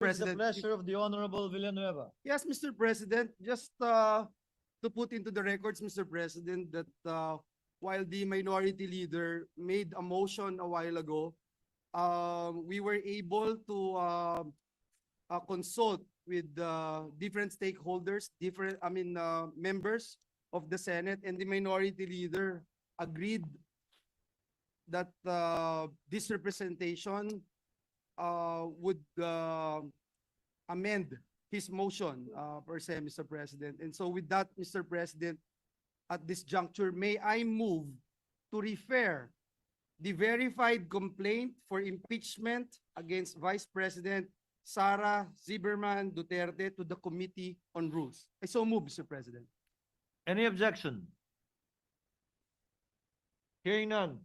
It's the President. pleasure of the Honorable Villanueva. Yes, Mr. President, just to put into the records, Mr. President, that while the minority leader made a motion a while ago, we were able to consult with different stakeholders, members of the Senate, and the minority leader agreed that this representation would amend his motion per se, Mr. President. And so with that, Mr. President, at this juncture, may I move to refer the verified complaint for impeachment against Vice President Sara Duterte to the Committee on Rules. I so move, Mr. President. Any objection? Hearing none.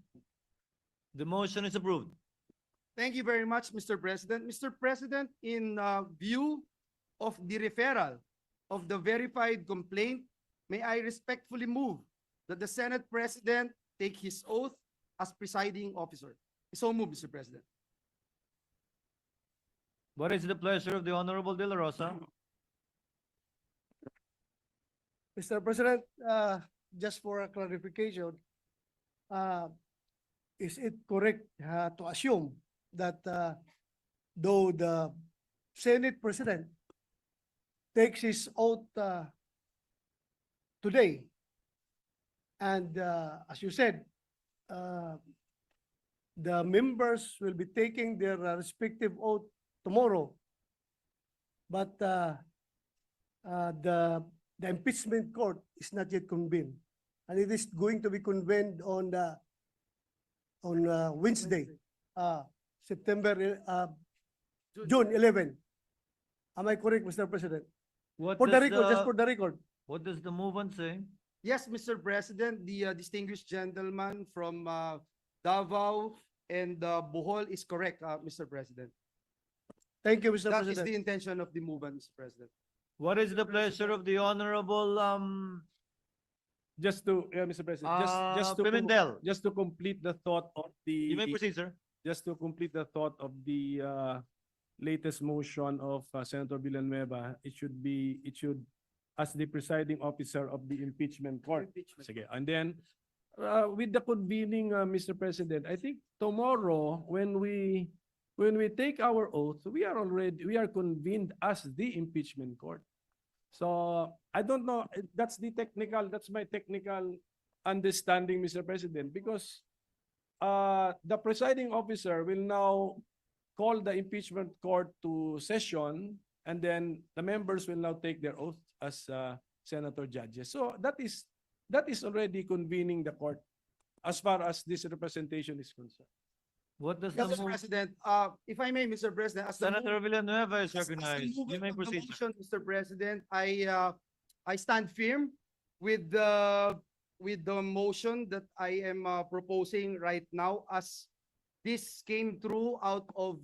The motion is approved. Thank you very much, Mr. President. Mr. President, in view of the referral of the verified complaint, may I respectfully move that the Senate President take his oath as presiding officer. So move, Mr. President. What is the pleasure of the Honorable De La Rosa? Mr. President, just for a clarification, is it correct to assume that though the Senate President takes his oath today, and as you said, the members will be taking their respective oath tomorrow, but the impeachment court is not yet convened, and it is going to be convened on Wednesday, June 11. Am I correct, Mr. President? What For the does record, just for the record. What does the movement say? Yes, Mr. President, the distinguished gentleman from Davao and Bohol is correct, Mr. President. Thank you, Mr. That is President. the intention of the movement, Mr. President. What is the pleasure of the Honorable Just to, Mr. President, Pimentel? just to complete the thought of the, You may proceed, sir. just to complete the thought of the latest motion of Senator Villanueva, it should, as the presiding officer of the impeachment court. Sige. And then, with the convening, Mr. President, I think tomorrow, when we take our oath, we are convened as the impeachment court. So I don't know, that's my technical understanding, Mr. President, because the presiding officer will now call the impeachment court to session, and then the members will now take their oath as senator judges. So that is already convening the court as far as this representation is concerned. What does Mr. the move? President, if I may, Mr. President, as the Senator Villanueva is as the recognized. You movement may of the proceed, sir. motion, Mr. President, I stand firm with the motion that I am proposing right now, as this came through out of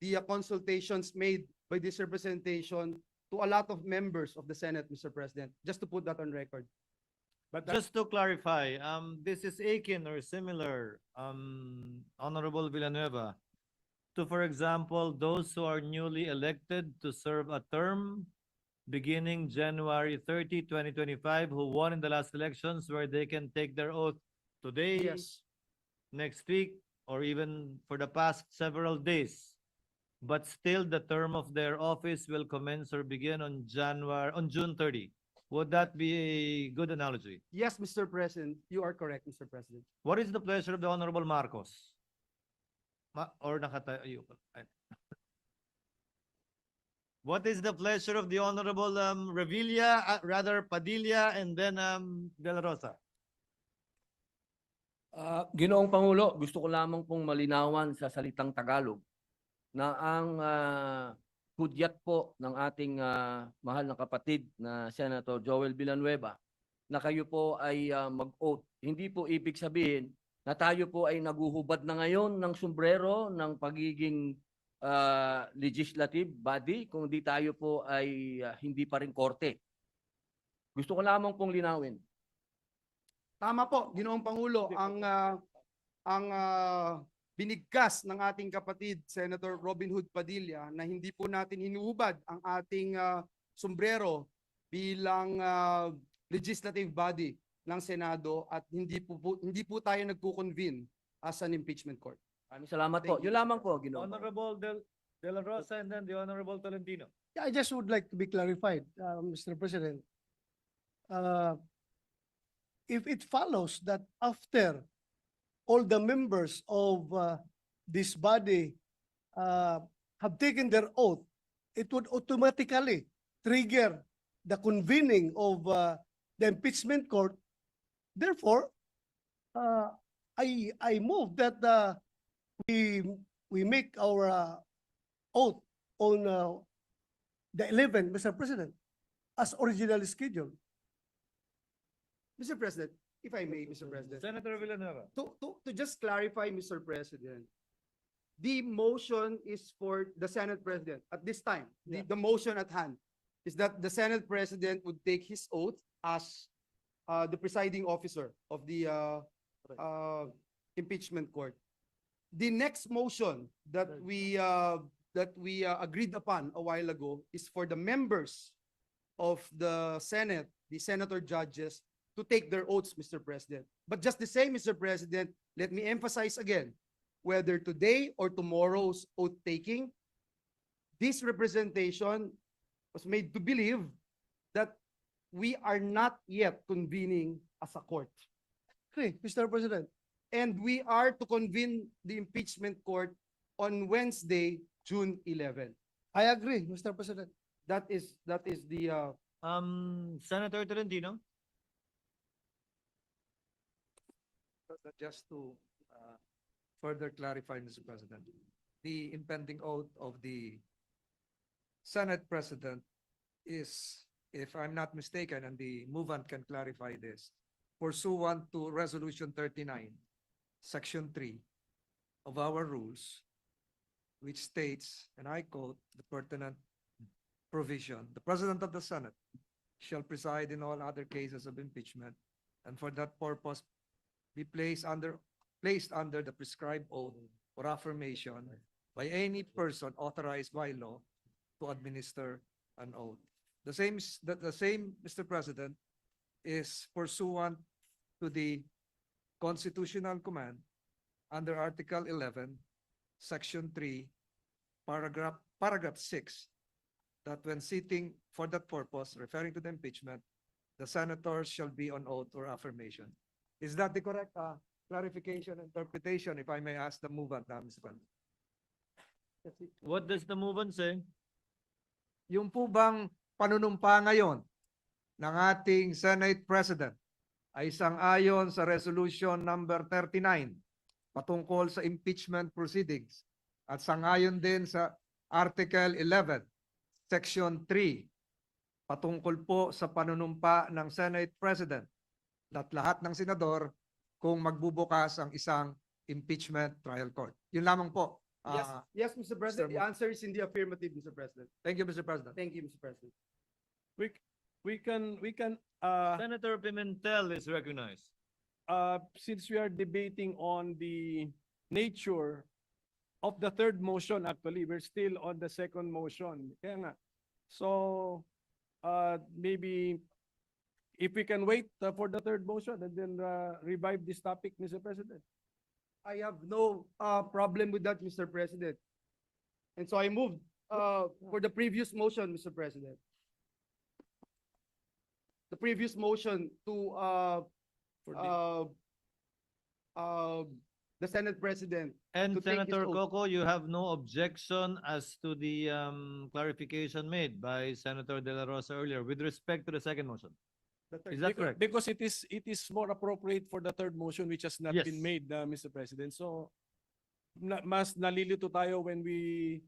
the consultations made by this representation to a lot of members of the Senate, Mr. President, just to put that on record. But Just to clarify, this is akin or similar, Honorable Villanueva, to, for example, those who are newly elected to serve a term beginning January 30, 2025, who won in the last elections, where they can take their oath today, Yes. next week, or even for the past several days. But still, the term of their office will commence or begin on June 30. Would that be a good analogy? Yes, Mr. President, you are correct, Mr. President. What is the pleasure of the Honorable Marcos? Or nakatayo ka? Ay. What is the pleasure of the Honorable Revilla, rather Padilla, and then De La Rosa? Ginoong Pangulo, gusto ko lamang pong malinawan sa salitang Tagalog na ang hudyat po ng ating mahal na kapatid na Senator Joel Villanueva na kayo po ay mag-oath. Hindi po ibig sabihin na tayo po ay naguhubad na ngayon ng sombrero ng pagiging legislative body, kung di tayo po ay hindi pa rin korte. Gusto ko lamang pong linawin. Tama po, Ginoong Pangulo, ang binigkas ng ating kapatid Senator Robin Hood Padilla na hindi po natin hinuhubad ang ating sombrero bilang legislative body ng Senado at hindi po tayo nagko-convene as an impeachment court. Maraming salamat po. Thank you, Yun lamang po, Ginoong. Honorable De La Rosa and then the Honorable Tolentino. Yeah, I just would like to be clarified, Mr. President. If it follows that after all the members of this body have taken their oath, it would automatically trigger the convening of the impeachment court. Therefore, I move that we make our oath on the 11th, Mr. President, as originally scheduled. Mr. President, if I may, Mr. President. Senator Villanueva. To just clarify, Mr. President, the motion is for the Senate President at this time. The motion at hand is that the Senate President would take his oath as the presiding officer of the impeachment court. The next motion that we agreed upon a while ago is for the members of the Senate, the senator judges, to take their oaths, Mr. President. But just the same, Mr. President, let me emphasize again, whether today or tomorrow's oath taking, this representation was made to believe that we are not yet convening as a court. Okay, Mr. President. And we are to convene the impeachment court on Wednesday, June 11. I agree, Mr. President. That is the Senator Tolentino. Just to further clarify, Mr. President, the impending oath of the Senate President is, if I'm not mistaken, and the movant can clarify this, pursuant to Resolution 39, Section 3 of our rules, which states, and I quote the pertinent provision, the President of the Senate shall preside in all other cases of impeachment, and for that purpose be placed under the prescribed oath or affirmation by any person authorized by law to administer an oath. The same, Mr. President, is pursuant to the constitutional command under Article 11, Section 3, Paragraph 6, that when sitting for that purpose, referring to the impeachment, the senators shall be on oath or affirmation. Is that the correct clarification, interpretation, if I may ask the movant, Mr. President? What does the movement say? Yung po bang panunumpa ngayon ng ating Senate President ay sang-ayon sa Resolution number 39 patungkol sa impeachment proceedings at sang-ayon din sa Article 11, Section 3 patungkol po sa panunumpa ng Senate President at lahat ng senador kung magbubukas ang isang impeachment trial court. Yun lamang po. yes, Mr. President. Mr. The answer is in the affirmative, Mr. President. Thank you, Mr. President. Thank you, Mr. President. We can Senator Pimentel is recognized. since we are debating on the nature of the third motion, actually, we're still on the second motion. Kaya nga. So, maybe if we can wait for the third motion and then revive this topic, Mr. President. I have no problem with that, Mr. President. And so I moved for the previous motion, Mr. President. The previous motion to the Senate President. And to take his Senator oath. Coco, you have no objection as to the clarification made by Senator De La Rosa earlier with respect to the second motion. Is that correct? Because it is more appropriate for the third motion which has not Yes. been made, Mr. President. So, mas nalilito tayo when we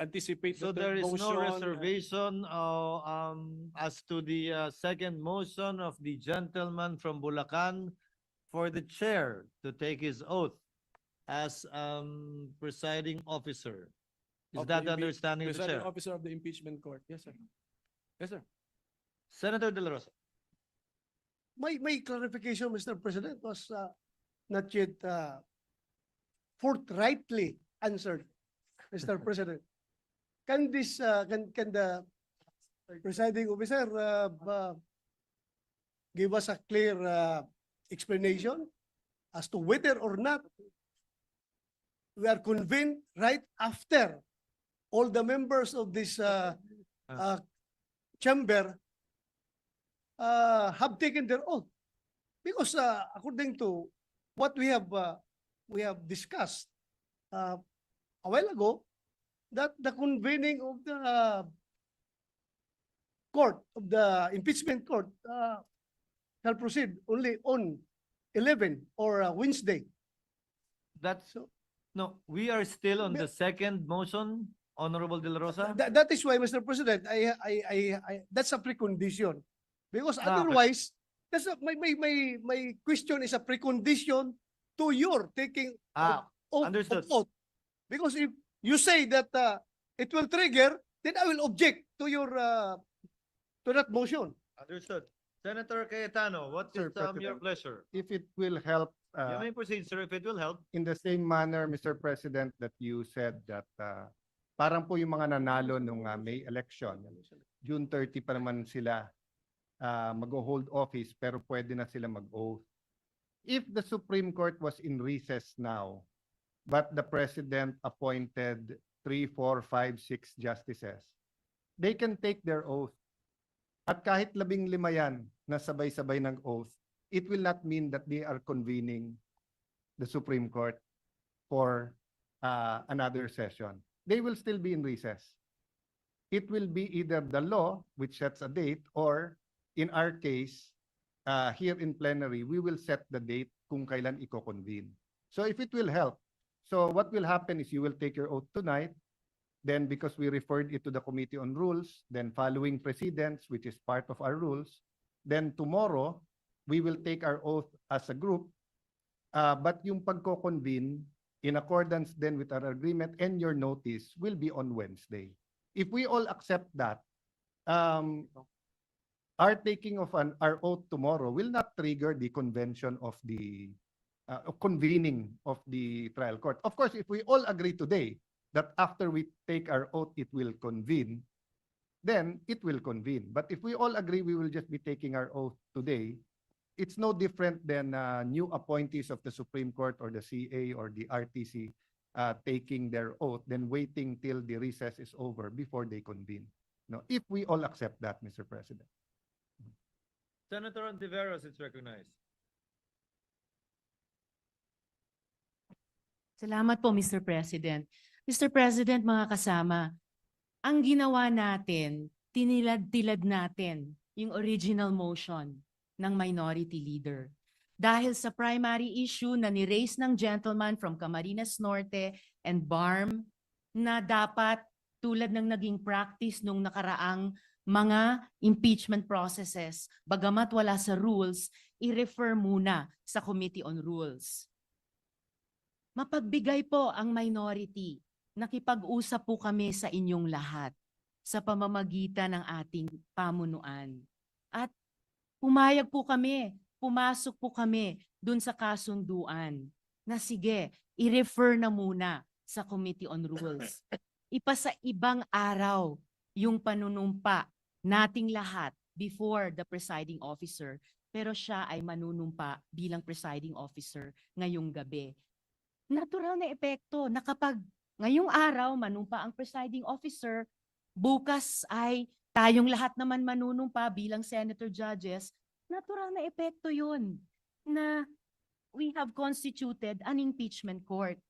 anticipate So the there third is motion. no reservation as to the second motion of the gentleman from Bulacan for the chair to take his oath as presiding officer. Is of that the impe- understanding of the Presiding chair? officer of the impeachment court. Yes, sir. Yes, sir. Senator De La Rosa. My clarification, Mr. President, was not yet forthrightly answered, Mr. President. Can this, can the presiding officer give us a clear explanation as to whether or not we are convened right after all the members of this chamber have taken their oath? Because according to what we have discussed a while ago, that the convening of the court, of the impeachment court, shall proceed only on 11 or Wednesday. That's, So no, we are still on the second motion, Honorable De La Rosa. that is why, Mr. President, that's a precondition. Because Ah, but- otherwise, that's my question is a precondition to your taking of understood. oath. Because if you say that it will trigger, then I will object to your to that motion. Understood. Senator Cayetano, what Sir is your President. pleasure? If it will help, You may proceed, sir, if it will help. in the same manner, Mr. President, that you said that parang po yung mga nanalo nung May election, June 30 pa naman sila mag-hold office pero pwede na sila mag-oath. If the Supreme Court was in recess now, but the President appointed 3, 4, 5, 6 justices, they can take their oath. At kahit 15 yan na sabay-sabay ng oath, it will not mean that they are convening the Supreme Court for another session. They will still be in recess. It will be either the law, which sets a date, or in our case, here in plenary, we will set the date kung kailan i-convene. So if it will help, so what will happen is you will take your oath tonight. Then because we referred it to the Committee on Rules, then following precedents, which is part of our rules, then tomorrow, we will take our oath as a group. But yung pagko-convene, in accordance then with our agreement and your notice, will be on Wednesday. If we all accept that, our taking of our oath tomorrow will not trigger the convention of the convening of the trial court. Of course, if we all agree today that after we take our oath, it will convene, then it will convene. But if we all agree we will just be taking our oath today, it's no different than new appointees of the Supreme Court or the CA or the RTC taking their oath, then waiting till the recess is over before they convene. No, if we all accept that, Mr. President. Senator Ontiveros is recognized. Salamat po, Mr. President. Mr. President, mga kasama, ang ginawa natin, tinilad-tilad natin yung original motion ng minority leader. Dahil sa primary issue na ni-raise ng gentleman from Camarines Norte and BARM na dapat tulad ng naging practice nung nakaraang mga impeachment processes, bagamat wala sa rules, i-refer muna sa Committee on Rules. Mapagbigay po ang minority. Nakipag-usap po kami sa inyong lahat sa pamamagitan ng ating pamunuan. At pumayag po kami, pumasok po kami dun sa kasunduan na sige, i-refer na muna sa Committee on Rules. Ipasa ibang araw yung panunumpa nating lahat before the presiding officer, pero siya ay manunumpa bilang presiding officer ngayong gabi. Natural na epekto na kapag ngayong araw manumpa ang presiding officer, bukas ay tayong lahat naman manunumpa bilang senator judges, natural na epekto yun na we have constituted an impeachment court.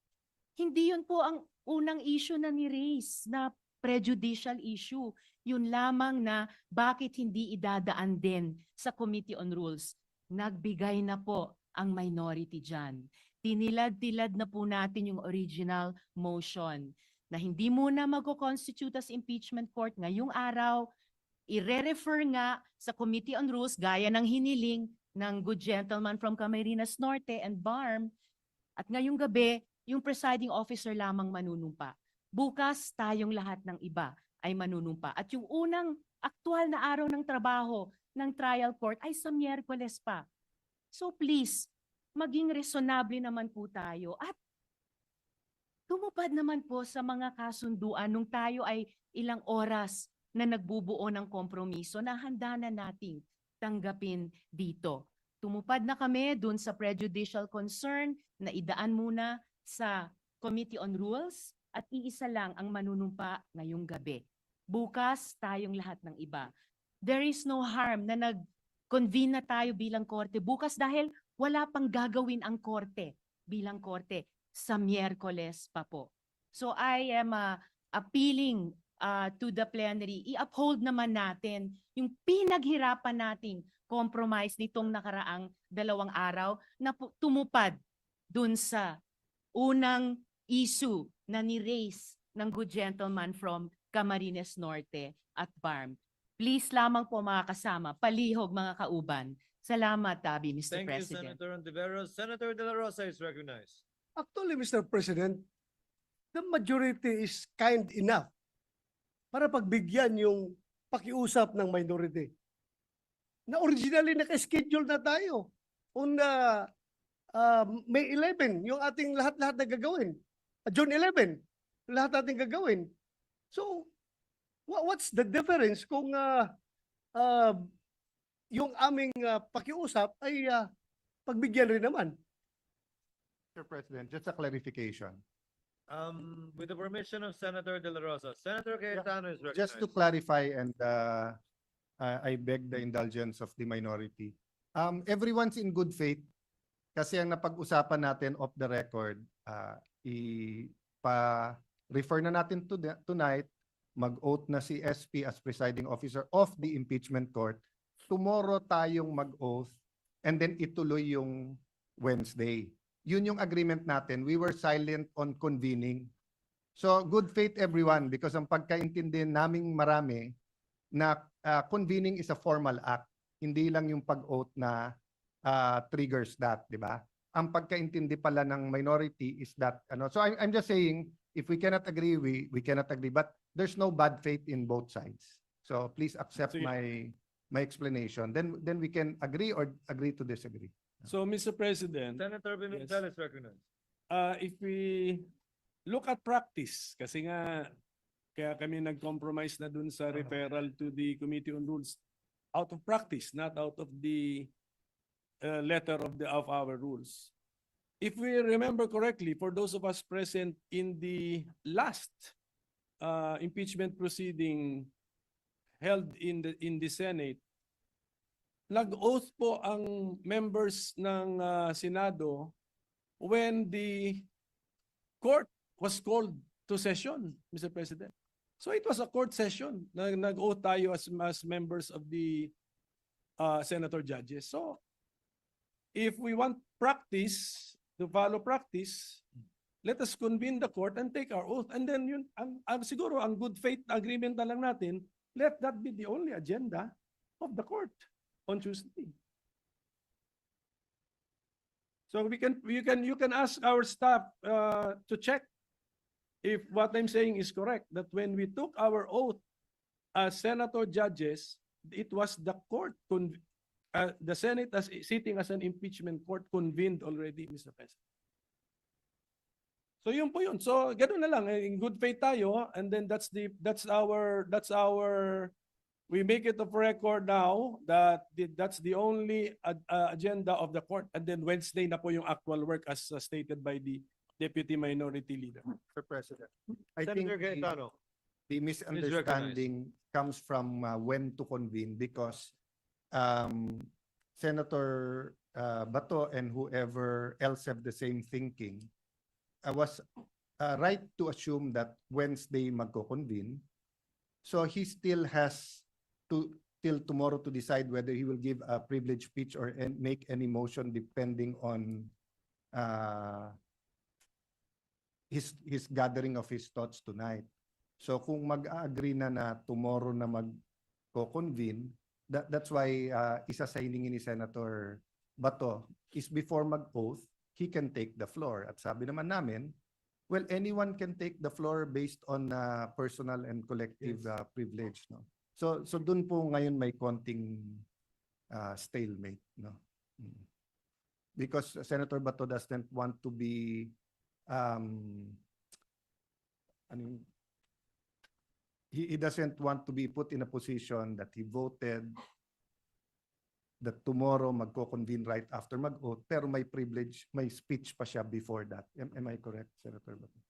Hindi yun po ang unang issue na ni-raise na prejudicial issue. Yun lamang na bakit hindi idadaan din sa Committee on Rules. Nagbigay na po ang minority dyan. Tinilad-tilad na po natin yung original motion na hindi muna mag-constitute as impeachment court ngayong araw, i-refer nga sa Committee on Rules gaya ng hiniling ng good gentleman from Camarines Norte and BARM. At ngayong gabi, yung presiding officer lamang manunumpa. Bukas, tayong lahat ng iba ay manunumpa. At yung unang aktual na araw ng trabaho ng trial court ay sa Miyerkules pa. So please, maging resonable naman po tayo at tumupad naman po sa mga kasunduan nung tayo ay ilang oras na nagbubuo ng kompromiso na handa na nating tanggapin dito. Tumupad na kami dun sa prejudicial concern na idaan muna sa Committee on Rules at iisa lang ang manunumpa ngayong gabi. Bukas tayong lahat ng iba. There is no harm na nag-convene na tayo bilang korte bukas dahil wala pang gagawin ang korte bilang korte sa Miyerkules pa po. So I am appealing to the plenary, i-uphold naman natin yung pinaghirapan nating compromise nitong nakaraang 2 araw na tumupad dun sa unang issue na ni-raise ng good gentleman from Camarines Norte at BARM. Please lamang po mga kasama, palihog mga kauban. Salamat, Tabi, Mr. Thank you, President. Senator Ontiveros. Senator De La Rosa is recognized. Actually, Mr. President, the majority is kind enough para pagbigyan yung pakiusap ng minority. Na originally naka-schedule na tayo on May 11, yung ating lahat-lahat na gagawin. June 11, lahat natin gagawin. So, what's the difference kung yung aming pakiusap ay pagbigyan rin naman? Mr. President, just a clarification. With the permission of Senator De La Rosa, Senator Cayetano is recognized. Just to clarify, and I beg the indulgence of the minority. Everyone's in good faith kasi ang napag-usapan natin off the record, refer na natin tonight, mag-oath na si SP as presiding officer of the impeachment court. Tomorrow tayong mag-oath and then ituloy yung Wednesday. Yun yung agreement natin. We were silent on convening. So good faith everyone, because ang pagkaintindi naming marami na convening is a formal act. Hindi lang yung pag-oath na triggers that, di ba? Ang pagkaintindi pala ng minority is that so I'm just saying, if we cannot agree, we cannot agree, but there's no bad faith in both sides. So please accept Sige. my explanation. Then we can agree or agree to disagree. So, Mr. President, Senator Pimentel is recognized. if we look at practice, kasi nga kaya kami nag-compromise na dun sa referral to the Committee on Rules out of practice, not out of the letter of our rules. If we remember correctly, for those of us present in the last impeachment proceeding held in the Senate, nag-oath po ang members ng Senado when the court was called to session, Mr. President. So it was a court session. Nag-oath tayo as members of the senator judges. So if we want practice, to follow practice, let us convene the court and take our oath. And then yun, siguro ang good faith agreement na lang natin, let that be the only agenda of the court on Tuesday. So you can ask our staff to check if what I'm saying is correct, that when we took our oath as senator judges, it was the court, the Senate as sitting as an impeachment court convened already, Mr. President. So yun po yun. So ganoon na lang, in good faith tayo, and then that's our we make it of record now that that's the only agenda of the court, and then Wednesday na po yung actual work as stated by the Deputy Minority Leader. Mr. President, I think Senator Cayetano. the misunderstanding comes from when to convene, because Senator Bato and whoever else have the same thinking was right to assume that Wednesday magko-convene. So he still has till tomorrow to decide whether he will give a privilege speech or make any motion depending on his gathering of his thoughts tonight. So kung mag-agree na tomorrow na magko-convene, that's why isa sa hiningin ni Senator Bato is before mag-oath, he can take the floor. At sabi naman namin, well, anyone can take the floor based on personal and collective privilege, no? So dun po ngayon may konting stalemate, no? Because Senator Bato doesn't want to be he doesn't want to be put in a position that he voted that tomorrow magko-convene right after mag-oath, pero may privilege, may speech pa siya before that. Am I correct, Senator Bato?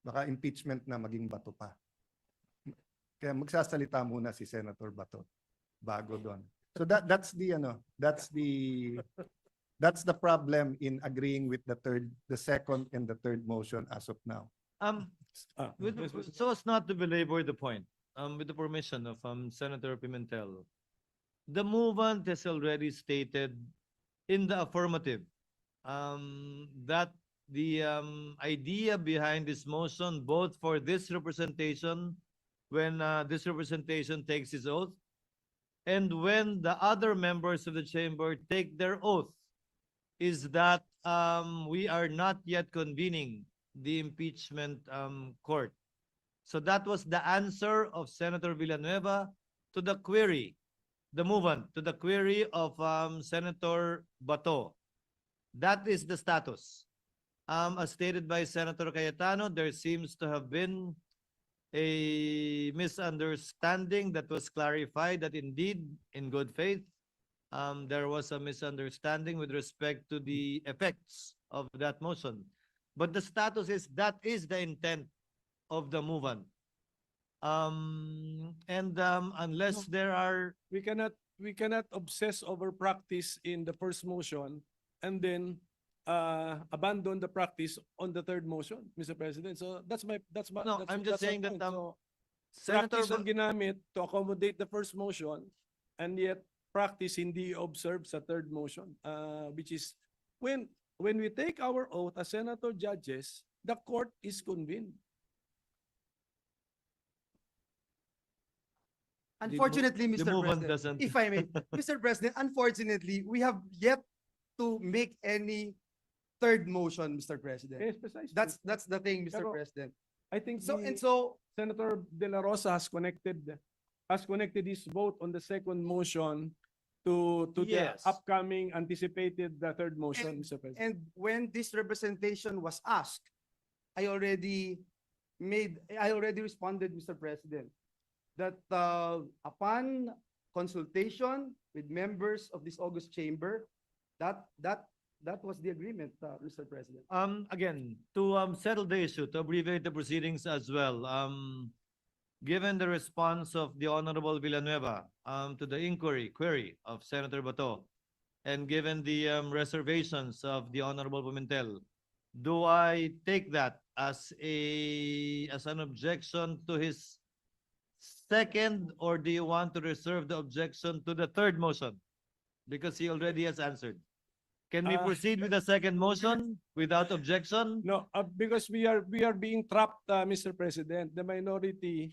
Baka impeachment na maging Bato pa. Kaya magsasalita muna si Senator Bato bago doon. So that's the problem in agreeing with the second and the third motion as of now. So as not to belabor the point, with the permission of Senator Pimentel, the movement has already stated in the affirmative that the idea behind this motion, both for this representation, when this representation takes its oath, and when the other members of the chamber take their oath, is that we are not yet convening the impeachment court. So that was the answer of Senator Villanueva to the query, the movement, to the query of Senator Bato. That is the status. As stated by Senator Cayetano, there seems to have been a misunderstanding that was clarified that indeed, in good faith, there was a misunderstanding with respect to the effects of that motion. But the status is that is the intent of the movement. Unless there are... We cannot obsess over practice in the first motion and then abandon the practice on the third motion, Mr. President. So No, I'm just saying that Senator practice ang ginamit to accommodate the first motion, and yet practice hindi observed sa third motion, which is when we take our oath as senator judges, the court is convened. Unfortunately, the Mr. movement President, doesn't. if I may, Mr. President, unfortunately, we have yet to make any third motion, Mr. President. Yes, precisely. That's the thing, Mr. Pero- President. I think So the- and so, Senator De La Rosa has connected his vote on the second motion to Yes. the upcoming anticipated third motion, Mr. President. and when this representation was asked, I already responded, Mr. President, that upon consultation with members of this august chamber, that was the agreement, Mr. President. Again, to settle the issue, to abbreviate the proceedings as well, given the response of the Honorable Villanueva to the query of Senator Bato, and given the reservations of the Honorable Pimentel, do I take that as an objection to his second, or do you want to reserve the objection to the third motion? Because he already has answered. Can we proceed with the second motion without objection? No, because we are being trapped, Mr. President. The minority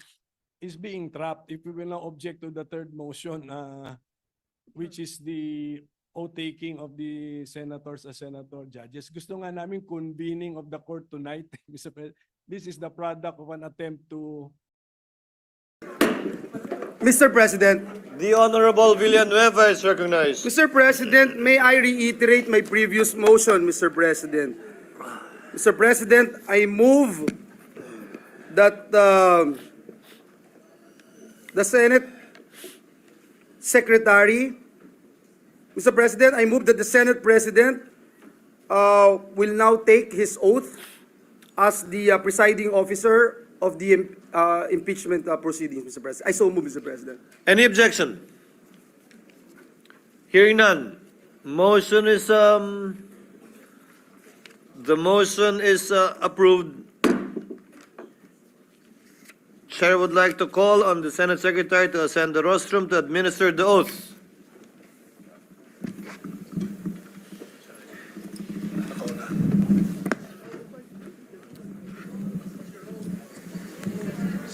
is being trapped if we will not object to the third motion, which is the oath taking of the senators as senator judges. Gusto nga namin convening of the court tonight, Mr. President. This is the product of an attempt to... Mr. President, The Honorable Villanueva is recognized. Mr. President, may I reiterate my previous motion, Mr. President? Mr. President, I move that the Senate Secretary, Mr. President, I move that the Senate President will now take his oath as the presiding officer of the impeachment proceedings, Mr. President. I so move, Mr. President. Any objection? Hearing none. Motion is the motion is approved. Chair would like to call on the Senate Secretary to ascend the rostrum to administer the oath.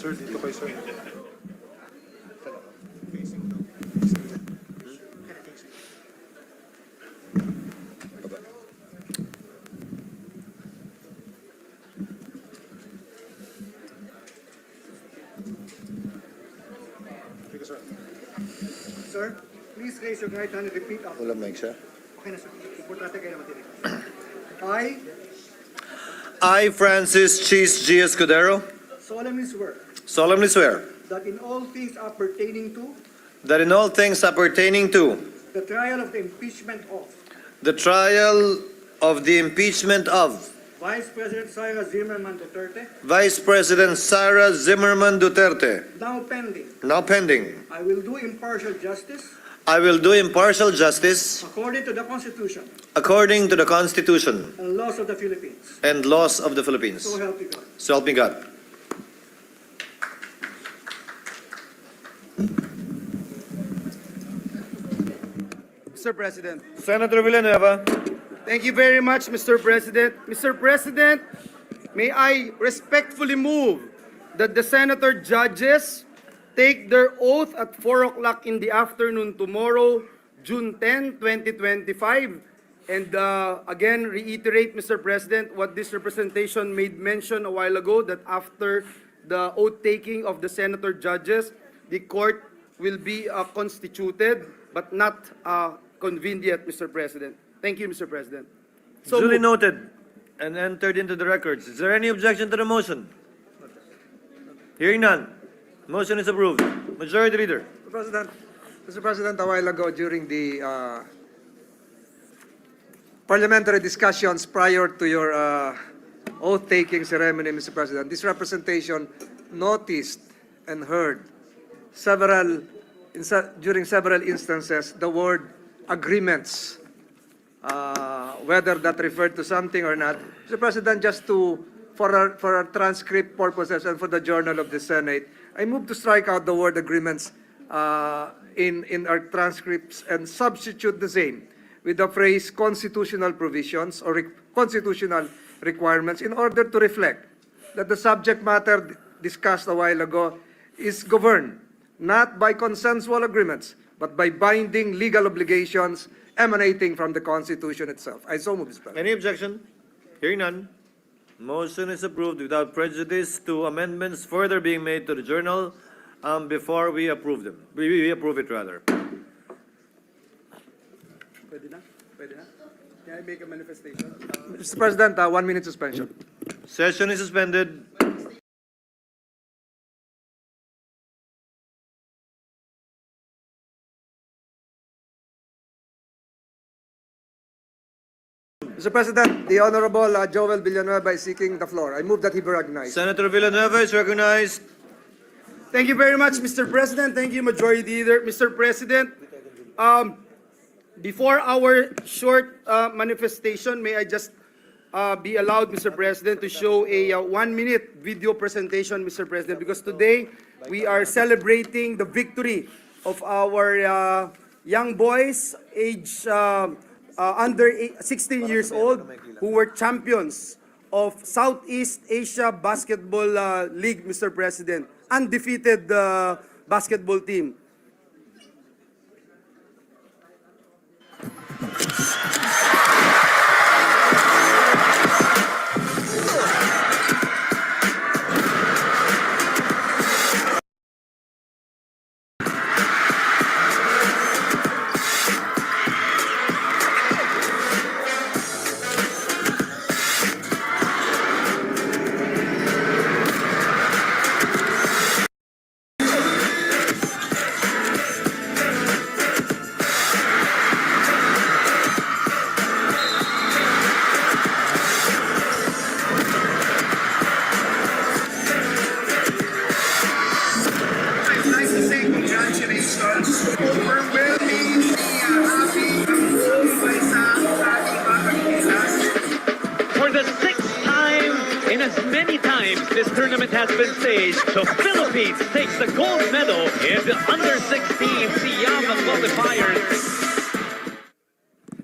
Sir, dito kayo, sir. Sir, please raise your right hand and repeat after. Wala mic, sir. Okay na, sir. Importante kayo naman din. I, Francis Cheese G. Escudero, solemnly swear solemnly swear that in all things appertaining to that in all things appertaining to the trial of the impeachment of the trial of the impeachment of Vice President Sara Zimmerman Duterte, Vice President Sara Zimmerman Duterte, now pending, I will do impartial justice justice according to the Constitution according to the Constitution and laws of the Philippines. and laws of the Philippines. So help me God. So help me God. Mr. President. Senator Villanueva. Thank you very much, Mr. President. Mr. President, may I respectfully move that the senator judges take their oath at 4 o'clock in the afternoon tomorrow, June 10, 2025. And again, reiterate, Mr. President, what this representation made mention a while ago, that after the oath-taking of the senator judges, the court will be constituted, but not convened yet, Mr. President. Thank you, Mr. President. So Duly moved. noted and entered into the records. Is there any objection to the motion? Hearing none. Motion is approved. Majority Leader. Mr. President, a while ago during the parliamentary discussions prior to your oath-taking ceremony, Mr. President, this representation noticed and heard during several instances the word agreements, whether that referred to something or not. Mr. President, just for our transcript purposes and for the Journal of the Senate, I move to strike out the word agreements in our transcripts and substitute the same with the phrase constitutional provisions or constitutional requirements in order to reflect that the subject matter discussed a while ago is governed not by consensual agreements, but by binding legal obligations emanating from the Constitution itself. I so move, Mr. President. Any objection? Hearing none. Motion is approved without prejudice to amendments further being made to the journal before we approve them. We approve it rather. Pwede na? Pwede na? Can I make a manifestation? Mr. President, 1 minute suspension. Session is suspended. Mr. President, the Honorable Joel Villanueva is seeking the floor. I move that he be recognized. Senator Villanueva is recognized. Thank you very much, Mr. President. Thank you, Majority Leader. Mr. President, before our short manifestation, may I just be allowed, Mr. President, to show a 1-minute video presentation, Mr. President, because today we are celebrating the victory of our young boys aged under 16 years old who were champions of Southeast Asia Basketball League, Mr. President. Undefeated basketball team. For the 6th time in as many times this tournament has been staged, the Philippines takes the gold medal in the under-16 Siyama qualifiers.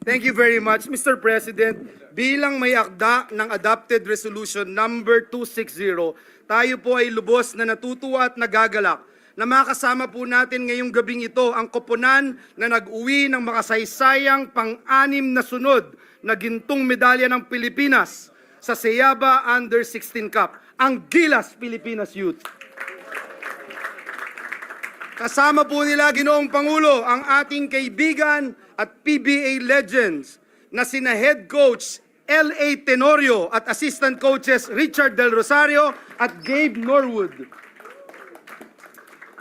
Thank you very much, Mr. President. Bilang may akda ng Adopted Resolution number 260, tayo po ay lubos na natutuwa at nagagalak na makasama po natin ngayong gabing ito ang koponan na nag-uwi ng makasaysayang pang-anim na sunod na gintong medalya ng Pilipinas sa Siyaba Under-16 Cup, ang Gilas Pilipinas Youth. Kasama po nila, Ginoong Pangulo, ang ating kaibigan at PBA legends na sina Head Coach L.A. Tenorio at assistant coaches Richard Del Rosario at Gabe Norwood.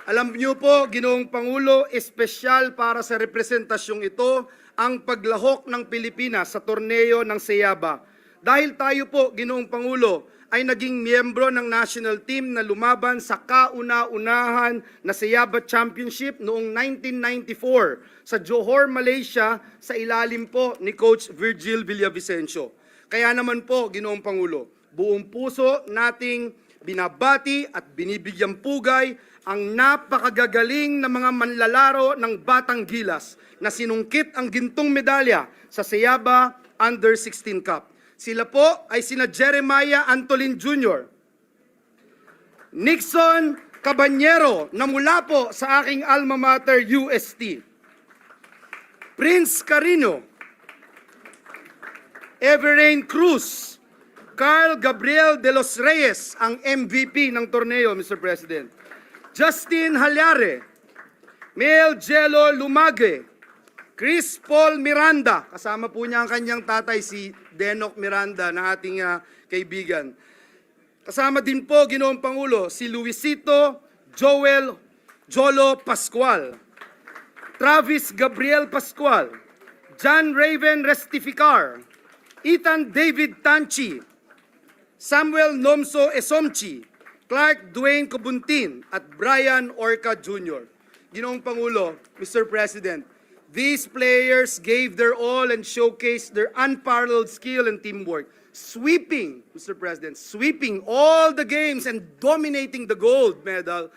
Alam niyo po, Ginoong Pangulo, espesyal para sa representasyong ito ang paglahok ng Pilipinas sa torneo ng Seyaba. Dahil tayo po, Ginoong Pangulo, ay naging miyembro ng national team na lumaban sa kauna-unahan na Seyaba Championship noong 1994 sa Johor, Malaysia sa ilalim po ni Coach Virgil Villavicencio. Kaya naman po, Ginoong Pangulo, buong puso nating binabati at binibigyang pugay ang napakagagaling na mga manlalaro ng Batang Gilas na sinungkit ang gintong medalya sa Seyaba Under-16 Cup. Sila po ay sina Jeremiah Antolin Jr., Nixon Cabanyero na mula po sa aking alma mater UST, Prince Carino, Everrain Cruz, Carl Gabriel de los Reyes, ang MVP ng torneo, Mr. President, Justin Halyare, Mel Jello Lumage, Chris Paul Miranda, kasama po niya ang kanyang tatay si Denok Miranda na ating kaibigan. Kasama din po, Ginoong Pangulo, si Luisito Joel Jolo Pascual, Travis Gabriel Pascual, John Raven Restificar, Ethan David Tanchi, Samuel Nomso Esomchi, Clark Dwayne Cobuntin, at Brian Orca Jr. Ginoong Pangulo, Mr. President, these players gave their all and showcased their unparalleled skill and teamwork, sweeping, Mr. President, sweeping all the games and dominating the gold medal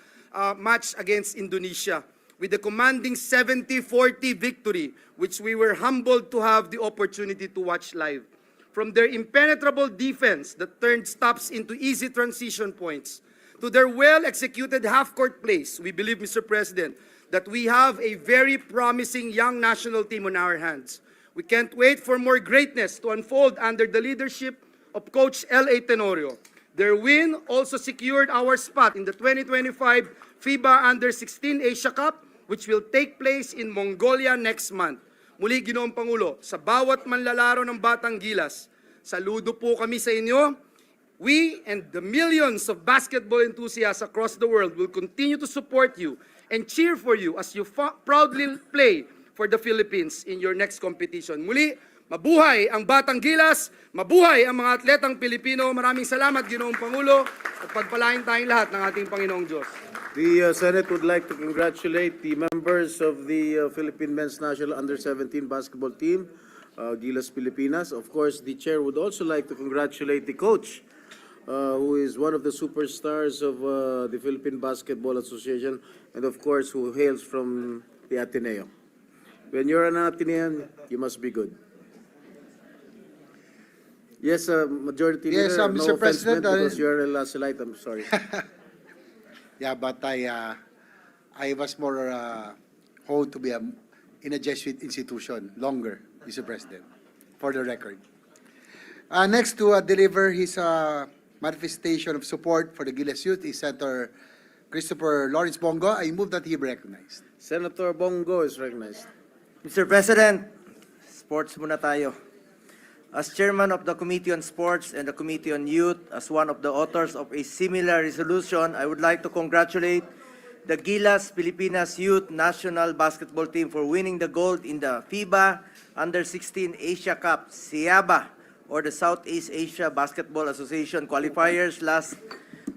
match against Indonesia with a commanding 70-40 victory, which we were humbled to have the opportunity to watch live. From their impenetrable defense that turned stops into easy transition points, to their well-executed half-court plays, we believe, Mr. President, that we have a very promising young national team on our hands. We can't wait for more greatness to unfold under the leadership of Coach L.A. Tenorio. Their win also secured our spot in the 2025 FIBA Under-16 Asia Cup, which will take place in Mongolia next month. Muli, Ginoong Pangulo, sa bawat manlalaro ng Batang Gilas, saludo po kami sa inyo. We and the millions of basketball enthusiasts across the world will continue to support you and cheer for you as you proudly play for the Philippines in your next competition. Muli, mabuhay ang Batang Gilas, mabuhay ang mga atletang Pilipino. Maraming salamat, Ginoong Pangulo, at pagpalain tayong lahat ng ating Panginoong Diyos. The Senate would like to congratulate the members of the Philippine Men's National Under-17 basketball team, Gilas Pilipinas. Of course, the chair would also like to congratulate the coach, who is one of the superstars of the Philippine Basketball Association, and of course, who hails from the Ateneo. When you're an Atenean, you must be good. Yes, Majority Yes, Leader, Mr. no offense President, meant because you're a last light, I'm sorry. Yeah, but I was more honed to be in a Jesuit institution longer, Mr. President, for the record. Next to deliver his manifestation of support for the Gilas Youth is Senator Christopher Lawrence Bongo. I move that he be recognized. Senator Bongo is recognized. Mr. President, sports muna tayo. As chairman of the Committee on Sports and the Committee on Youth, as one of the authors of a similar resolution, I would like to congratulate the Gilas Pilipinas Youth National Basketball Team for winning the gold in the FIBA Under-16 Asia Cup, SEABA, or the Southeast Asia Basketball Association qualifiers last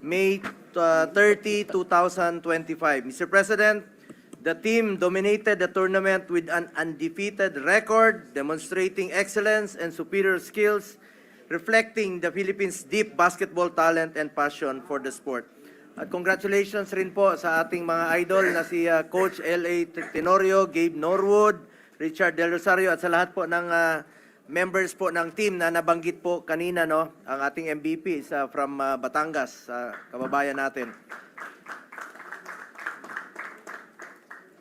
May 30, 2025. Mr. President, the team dominated the tournament with an undefeated record, demonstrating excellence and superior skills, reflecting the Philippines' deep basketball talent and passion for the sport. At congratulations rin po sa ating mga idol na si Coach L.A. Tenorio, Gabe Norwood, Richard Del Rosario, at sa lahat po ng members po ng team na nabanggit po kanina, no, ang ating MVP from Batangas, kababayan natin.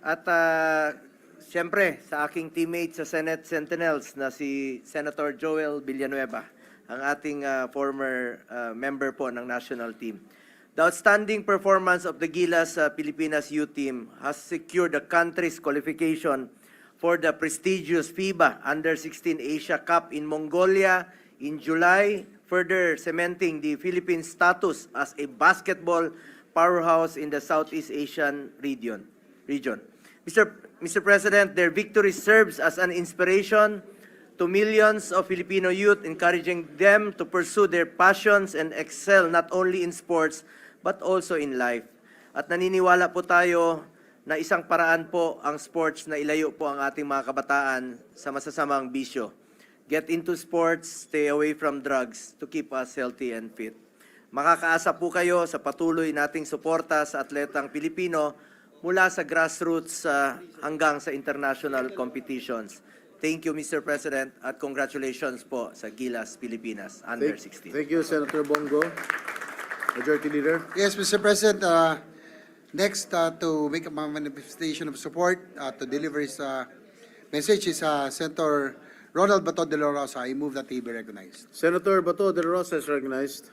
At siyempre, sa aking teammate sa Senate Sentinels na si Senator Joel Villanueva, ang ating former member po ng national team. The outstanding performance of the Gilas Pilipinas Youth Team has secured the country's qualification for the prestigious FIBA Under-16 Asia Cup in Mongolia in July, further cementing the Philippines' status as a basketball powerhouse in the Southeast Asian region. Mr. President, their victory serves as an inspiration to millions of Filipino youth, encouraging them to pursue their passions and excel not only in sports but also in life. At naniniwala po tayo na isang paraan po ang sports na ilayo po ang ating mga kabataan sa masasamang bisyo. Get into sports, stay away from drugs to keep us healthy and fit. Makakaasa po kayo sa patuloy nating suporta sa atletang Pilipino mula sa grassroots hanggang sa international competitions. Thank you, Mr. President, at congratulations po sa Gilas Pilipinas under 16. Thank you, Senator Bongo. Majority Leader. Yes, Mr. President, next to make a manifestation of support to deliver his message is Senator Ronald Bato de la Rosa. I move that he be recognized. Senator Bato de la Rosa is recognized.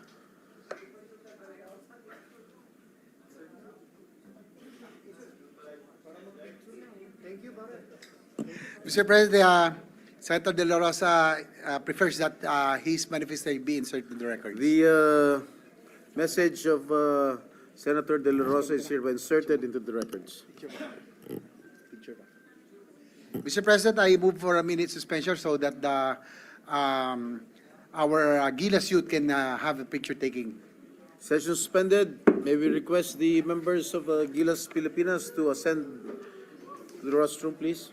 Mr. President, Senator de la Rosa prefers that his manifestation be inserted in the record. The message of Senator de la Rosa is hereby inserted into the records. Mr. President, I move for a minute suspension so that our Gilas youth can have a picture taking. Session suspended. May we request the members of Gilas Pilipinas to ascend to the rostrum, please?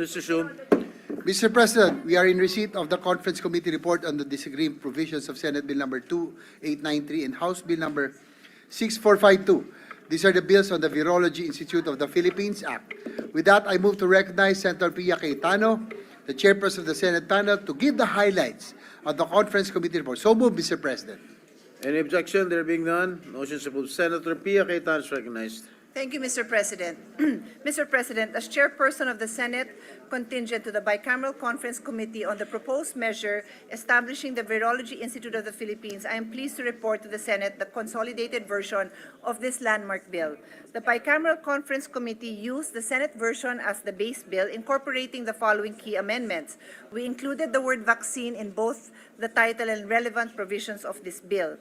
Desisyon. Mr. President, we are in receipt of the Conference Committee report on the disagreeing provisions of Senate Bill number 2893 and House Bill number 6452. These are the bills on the Virology Institute of the Philippines Act. With that, I move to recognize Senator Pia Cayetano, the chairperson of the Senate panel, to give the highlights of the Conference Committee report. So move, Mr. President. Any objection? There being none, motion is approved. Senator Pia Cayetano is recognized. Thank you, Mr. President. Mr. President, as chairperson of the Senate contingent to the Bicameral Conference Committee on the proposed measure establishing the Virology Institute of the Philippines, I am pleased to report to the Senate the consolidated version of this landmark bill. The Bicameral Conference Committee used the Senate version as the base bill, incorporating the following key amendments. We included the word vaccine in both the title and relevant provisions of this bill.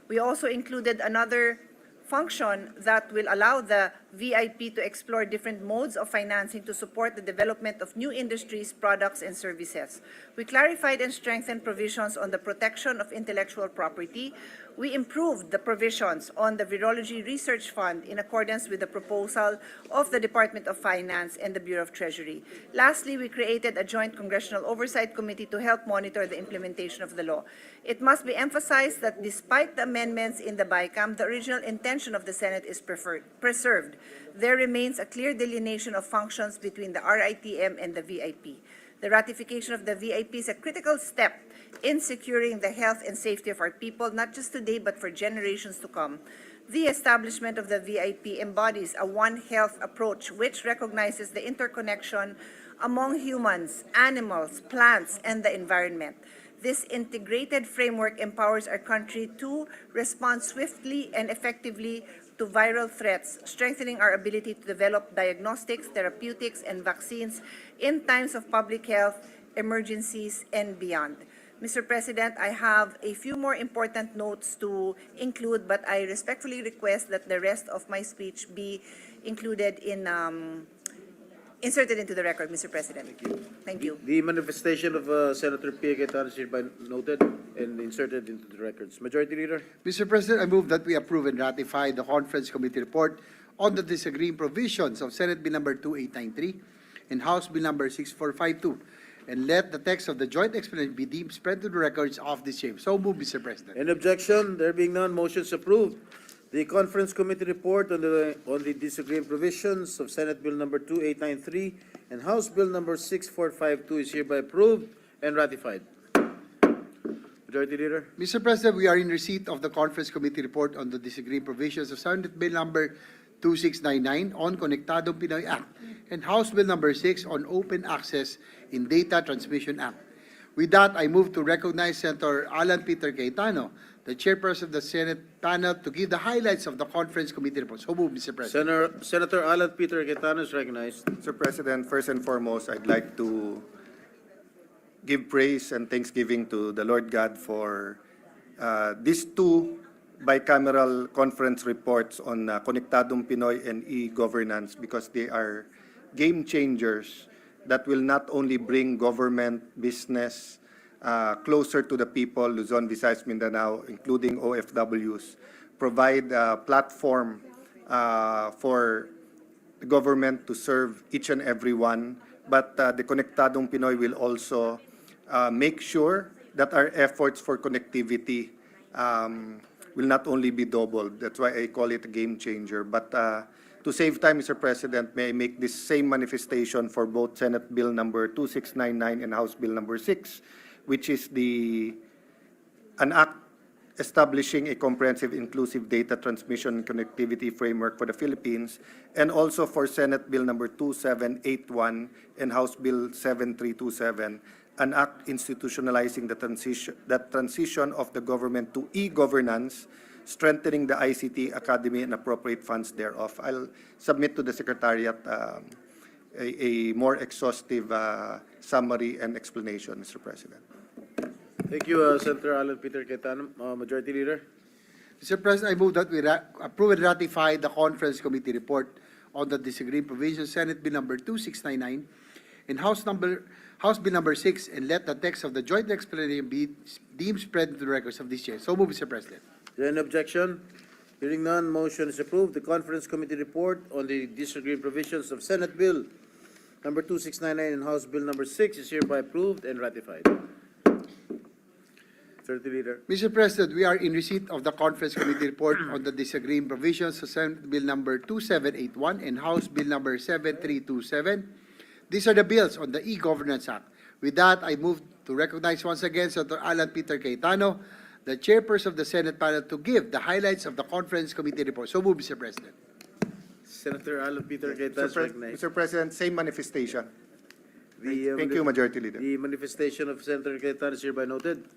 We also included another function that will allow the VIP to explore different modes of financing to support the development of new industries, products, and services. We clarified and strengthened provisions on the protection of intellectual property. We improved the provisions on the Virology Research Fund in accordance with the proposal of the Department of Finance and the Bureau of Treasury. Lastly, we created a joint congressional oversight committee to help monitor the implementation of the law. It must be emphasized that despite the amendments in the BICAM, the original intention of the Senate is preserved. There remains a clear delineation of functions between the RITM and the VIP. The ratification of the VIP is a critical step in securing the health and safety of our people, not just today, but for generations to come. The establishment of the VIP embodies a One Health approach, which recognizes the interconnection among humans, animals, plants, and the environment. This integrated framework empowers our country to respond swiftly and effectively to viral threats, strengthening our ability to develop diagnostics, therapeutics, and vaccines in times of public health emergencies and beyond. Mr. President, I have a few more important notes to include, but I respectfully request that the rest of my speech be included in inserted into the record, Mr. President. Thank you. The manifestation of Senator Pia Cayetano is hereby noted and inserted into the records. Majority Leader. Mr. President, I move that we approve and ratify the Conference Committee report on the disagreeing provisions of Senate Bill number 2893 and House Bill number 6452, and let the text of the joint explanation be deemed spread to the records of this chamber. So move, Mr. President. Any objection? There being none, motion is approved. The Conference Committee report on the disagreeing provisions of Senate Bill number 2893 and House Bill number 6452 is hereby approved and ratified. Majority Leader. Mr. President, we are in receipt of the Conference Committee report on the disagreeing provisions of Senate Bill number 2699 on Konektadong Pinoy Act and House Bill number 6 on Open Access in Data Transmission Act. With that, I move to recognize Senator Alan Peter Cayetano, the chairperson of the Senate panel, to give the highlights of the Conference Committee report. So move, Mr. President. Senator Alan Peter Cayetano is recognized. Mr. President, first and foremost, I'd like to give praise and thanksgiving to the Lord God for these two bicameral conference reports on Konektadong Pinoy and e-governance, because they are game changers that will not only bring government, business closer to the people, Luzon, Visayas, Mindanao, including OFWs, provide a platform for the government to serve each and every one, but the Konektadong Pinoy will also make sure that our efforts for connectivity will not only be doubled. That's why I call it a game changer. But to save time, Mr. President, may I make this same manifestation for both Senate Bill number 2699 and House Bill number 6, which is an act establishing a comprehensive inclusive data transmission and connectivity framework for the Philippines, and also for Senate Bill number 2781 and House Bill 7327, an act institutionalizing the transition of the government to e-governance, strengthening the ICT Academy and appropriate funds thereof. I'll submit to the Secretariat a more exhaustive summary and explanation, Mr. President. Thank you, Senator Alan Peter Cayetano. Majority Leader. Mr. President, I move that we approve and ratify the Conference Committee report on the disagreeing provisions, Senate Bill number 2699 and House Bill number 6, and let the text of the joint explanation be deemed spread into the records of this chair. So move, Mr. President. Is there any objection? Hearing none, motion is approved. The Conference Committee report on the disagreeing provisions of Senate Bill number 2699 and House Bill number 6 is hereby approved and ratified. Majority Leader. Mr. President, we are in receipt of the Conference Committee report on the disagreeing provisions of Senate Bill number 2781 and House Bill number 7327. These are the bills on the E-Governance Act. With that, I move to recognize once again Senator Alan Peter Cayetano, the chairperson of the Senate panel, to give the highlights of the Conference Committee report. So move, Mr. President. Senator Alan Peter Cayetano is recognized. Mr. President, same manifestation. The, Thank you, Majority Leader. The manifestation of Senator Cayetano is hereby noted.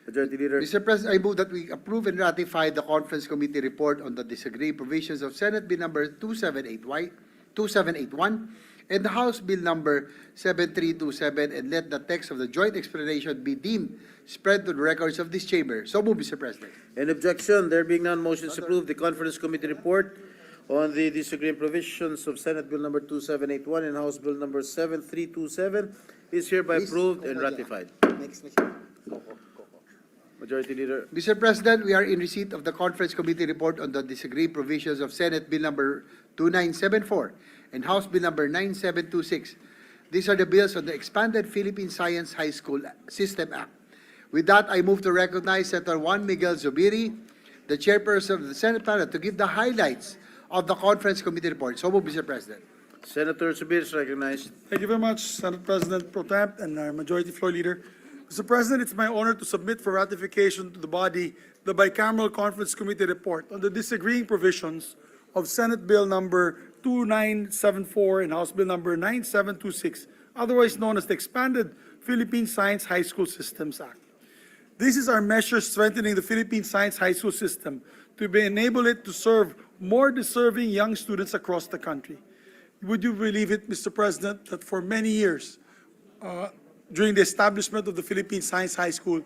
Majority Leader. Mr. President, I move that we approve and ratify the Conference Committee report on the disagreeing provisions of Senate Bill number 2781 and the House Bill number 7327, and let the text of the joint explanation be deemed spread to the records of this chamber. So move, Mr. President. Any objection? There being none, motions approved. The Conference Committee report on the disagreeing provisions of Senate Bill number 2781 and House Bill number 7327 is hereby approved and ratified. Majority Leader. Mr. President, we are in receipt of the Conference Committee report on the disagreed provisions of Senate Bill number 2974 and House Bill number 9726. These are the bills on the expanded Philippine Science High School System Act. With that, I move to recognize Senator Juan Miguel Zubiri, the chairperson of the Senate panel, to give the highlights of the Conference Committee report. So move, Mr. President. Senator Zubiri is recognized. Thank you very much, Senate President Pro Temp and our Majority Floor Leader. Mr. President, it's my honor to submit for ratification to the body the bicameral Conference Committee report on the disagreeing provisions of Senate Bill number 2974 and House Bill number 9726, otherwise known as the Expanded Philippine Science High School Systems Act. This is our measure strengthening the Philippine Science High School system to enable it to serve more deserving young students across the country. Would you believe it, Mr. President, that for many years, during the establishment of the Philippine Science High School,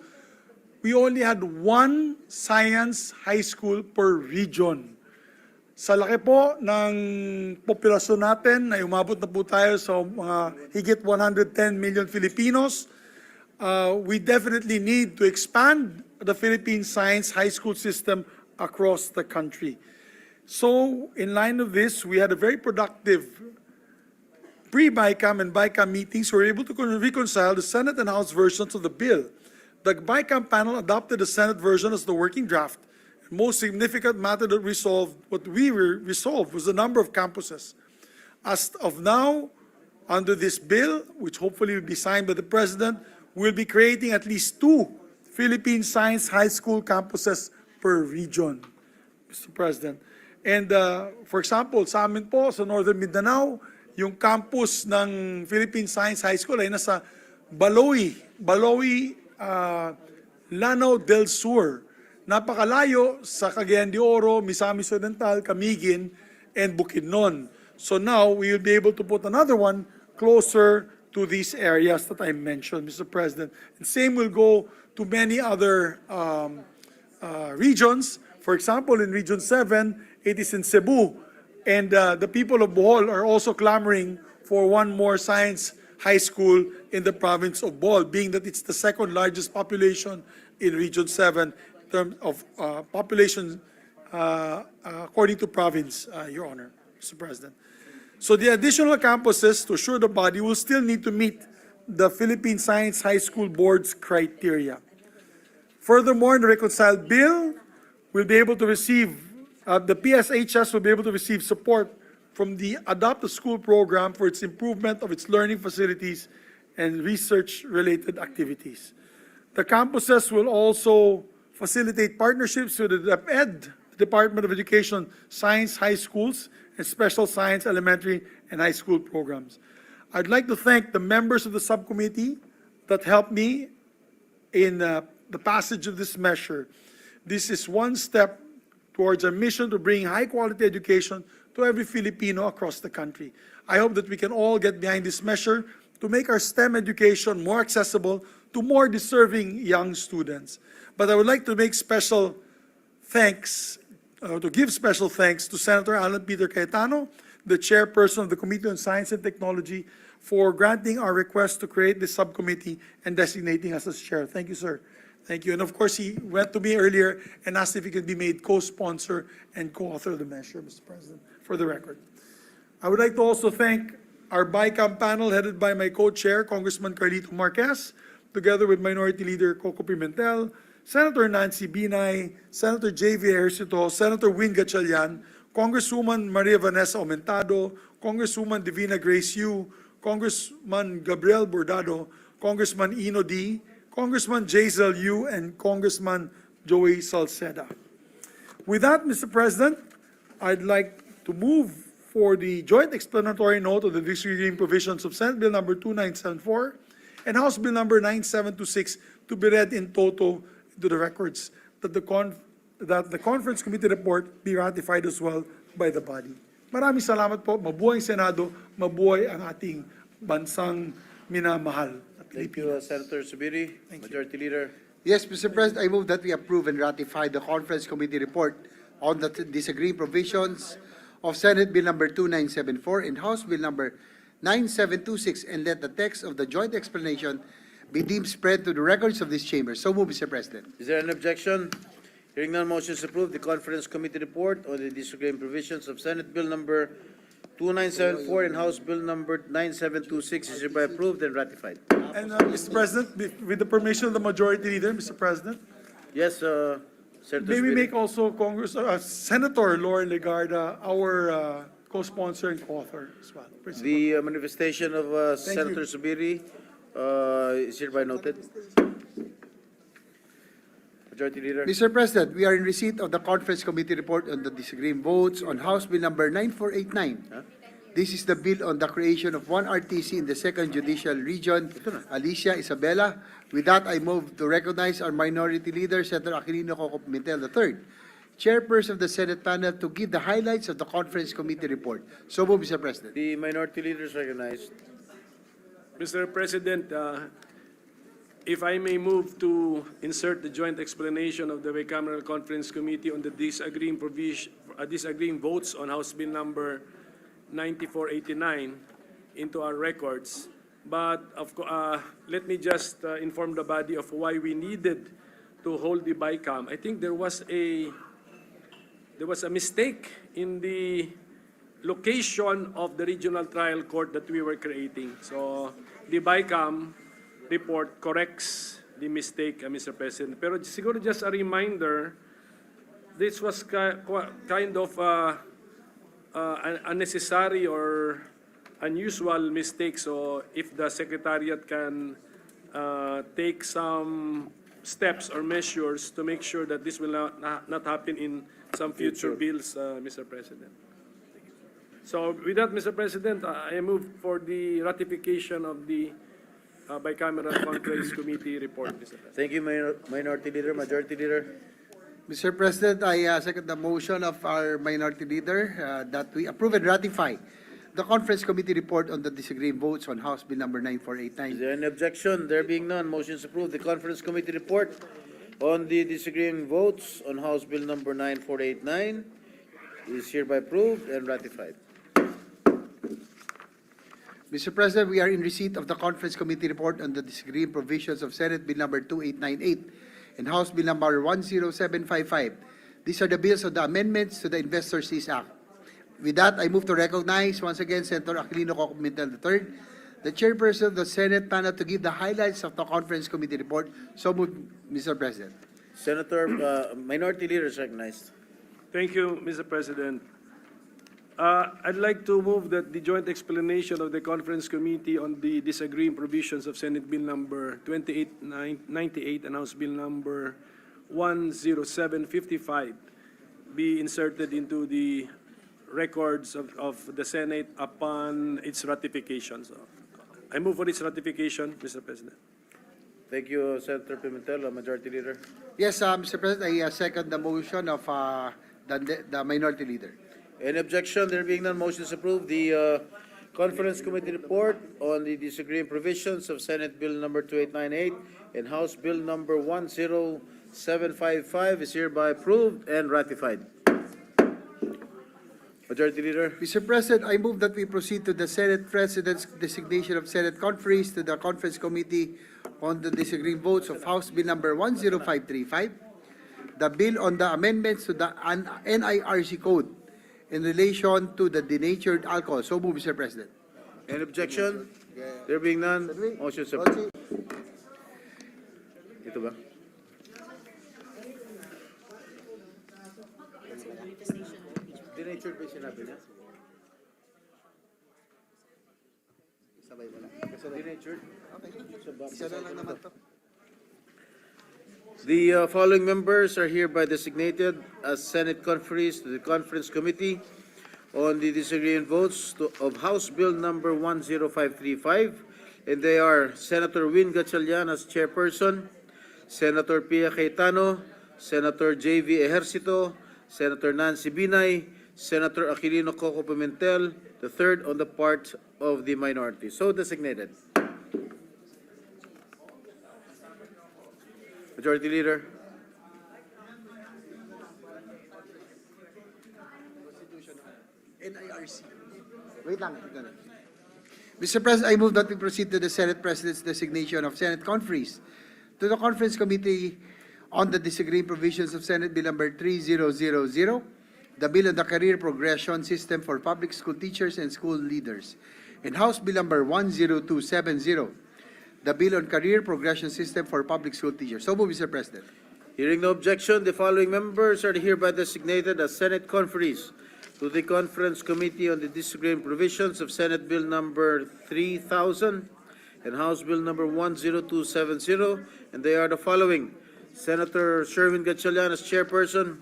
we only had one science high school per region. Sa laki po ng populasyon natin, ay umabot na po tayo sa higit 110 million Filipinos, we definitely need to expand the Philippine Science High School system across the country. So, in line of this, we had a very productive pre-BICAM and BICAM meetings. We were able to reconcile the Senate and House versions of the bill. The BICAM panel adopted the Senate version as the working draft. The most significant matter that we resolved was the number of campuses. As of now, under this bill, which hopefully will be signed by the President, we'll be creating at least 2 Philippine Science High School campuses per region, Mr. President. And for example, sa amin po, sa Northern Mindanao, yung campus ng Philippine Science High School ay nasa Baloy, Lanao del Sur. Napakalayo sa Cagayan de Oro, Misamis Occidental, Camiguin, and Bukidnon. So now we will be able to put another one closer to these areas that I mentioned, Mr. President. And same will go to many other regions. For example, in Region 7, it is in Cebu. And the people of Bohol are also clamoring for one more science high school in the province of Bohol, being that it's the second largest population in Region 7 in terms of population according to province, Your Honor, Mr. President. So the additional campuses, to assure the body, will still need to meet the Philippine Science High School Board's criteria. Furthermore, in the reconciled bill, we'll be able to receive the PSHS will be able to receive support from the Adopt a School program for its improvement of its learning facilities and research-related activities. The campuses will also facilitate partnerships with the DepEd, Department of Education, Science High Schools, and Special Science Elementary and High School programs. I'd like to thank the members of the subcommittee that helped me in the passage of this measure. This is one step towards our mission to bring high-quality education to every Filipino across the country. I hope that we can all get behind this measure to make our STEM education more accessible to more deserving young students. But I would like to make special thanks, to give special thanks to Senator Alan Peter Cayetano, the chairperson of the Committee on Science and Technology, for granting our request to create this subcommittee and designating us as chair. Thank you, sir. Thank you. And of course, he went to me earlier and asked if he could be made co-sponsor and co-author of the measure, Mr. President, for the record. I would like to also thank our BICAM panel headed by my co-chair, Congressman Carlito Marquez, together with Minority Leader Coco Pimentel, Senator Nancy Binay, Senator J.V. Ejercito, Senator Win Gatchalian, Congresswoman Maria Vanessa Aumentado, Congresswoman Divina Grace Yu, Congressman Gabriel Bordado, Congressman Ino D., Congressman Jazel Yu, and Congressman Joey Salceda. With that, Mr. President, I'd like to move for the joint explanatory note of the disagreeing provisions of Senate Bill number 2974 and House Bill number 9726 to be read in toto into the records, that the conference committee report be ratified as well by the body. Maraming salamat po. Mabuhay ang Senado, mabuhay ang ating bansang minamahal. Thank you, Senator Subiri. Majority Leader. Yes, Mr. President, I move that we approve and ratify the conference committee report on the disagreeing provisions of Senate Bill number 2974 and House Bill number 9726, and let the text of the joint explanation be deemed spread to the records of this chamber. So move, Mr. President. Is there an objection? Hearing none, motion is approved. The conference committee report on the disagreeing provisions of Senate Bill number 2974 and House Bill number 9726 is hereby approved and ratified. And Mr. President, with the permission of the Majority Leader, Mr. President, Yes, Senator may we Subiri. make also Senator Laura Legarda our co-sponsor and co-author as well. The manifestation of Thank Senator you. Subiri is hereby noted. Majority Leader. Mr. President, we are in receipt of the conference committee report on the disagreeing votes on House Bill number 9489. This is the bill on the creation of one RTC in the 2nd Judicial Region, Alicia Isabela. With that, I move to recognize our Minority Leader, Senator Aquilino Coco Pimentel III, Chairperson of the Senate panel, to give the highlights of the conference committee report. So move, Mr. President. The Minority Leader is recognized. Mr. President, if I may move to insert the joint explanation of the Bicameral Conference Committee on the disagreeing votes on House Bill number 9489 into our records. But let me just inform the body of why we needed to hold the BICAM. I think there was a mistake in the location of the regional trial court that we were creating. So the BICAM report corrects the mistake, Mr. President. Pero siguro just a reminder, this was kind of unnecessary or unusual mistake. So if the Secretariat can take some steps or measures to make sure that this will not happen in some future bills, Mr. President. So with that, Mr. President, I move for the ratification of the Bicameral Conference Committee report, Mr. President. Thank you, Minority Leader. Majority Leader. Mr. President, I second the motion of our Minority Leader that we approve and ratify the conference committee report on the disagreeing votes on House Bill number 9489. Is there any objection? There being none, motion is approved. The conference committee report on the disagreeing votes on House Bill number 9489 is hereby approved and ratified. Mr. President, we are in receipt of the conference committee report on the disagreeing provisions of Senate Bill number 2898 and House Bill number 10755. These are the bills of the amendments to the Investors Lease Act. With that, I move to recognize once again Senator Aquilino Coco Pimentel III, the chairperson of the Senate panel, to give the highlights of the conference committee report. So moved, Mr. President. Senator, Minority Leader is recognized. Thank you, Mr. President. I'd like to move that the joint explanation of the Conference Committee on the disagreeing provisions of Senate Bill number 2898 and House Bill number 10755 be inserted into the records of the Senate upon its ratification. So I move for its ratification, Mr. President. Thank you, Senator Pimentel, Majority Leader. Yes, Mr. President, I second the motion of the Minority Leader. Any objection? There being none, motion is approved. The Conference Committee report on the disagreeing provisions of Senate Bill number 2898 and House Bill number 10755 is hereby approved and ratified. Majority Leader. Mr. President, I move that we proceed to the Senate President's designation of Senate conferees to the Conference Committee on the disagreeing votes of House Bill number 10535, the bill on the amendments to the NIRC Code in relation to the denatured alcohol. So move, Mr. President. Any objection? There being none, motion is approved. Ito ba? Denatured ba yung sinabi niya? Sabay mo na. Denatured? Okay. Isa na lang naman to. The following members are hereby designated as Senate conferees to the Conference Committee on the disagreeing votes of House Bill number 10535, and they are Senator Win Gatchalian as chairperson, Senator Pia Cayetano, Senator J.V. Ejercito, Senator Nancy Binay, Senator Aquilino Coco Pimentel, the third on the part of the minority. So designated. Majority Leader. NIRC. Wait lang. Mr. President, I move that we proceed to the Senate President's designation of Senate conferees to the Conference Committee on the disagreeing provisions of Senate Bill number 3000, the Bill on the Career Progression System for Public School Teachers and School Leaders, and House Bill number 10270, the Bill on Career Progression System for Public School Teachers. So move, Mr. President. Hearing no objection, the following members are hereby designated as Senate conferees to the Conference Committee on the disagreeing provisions of Senate Bill number 3000 and House Bill number 10270, and they are the following: Senator Sherwin Gatchalian as chairperson,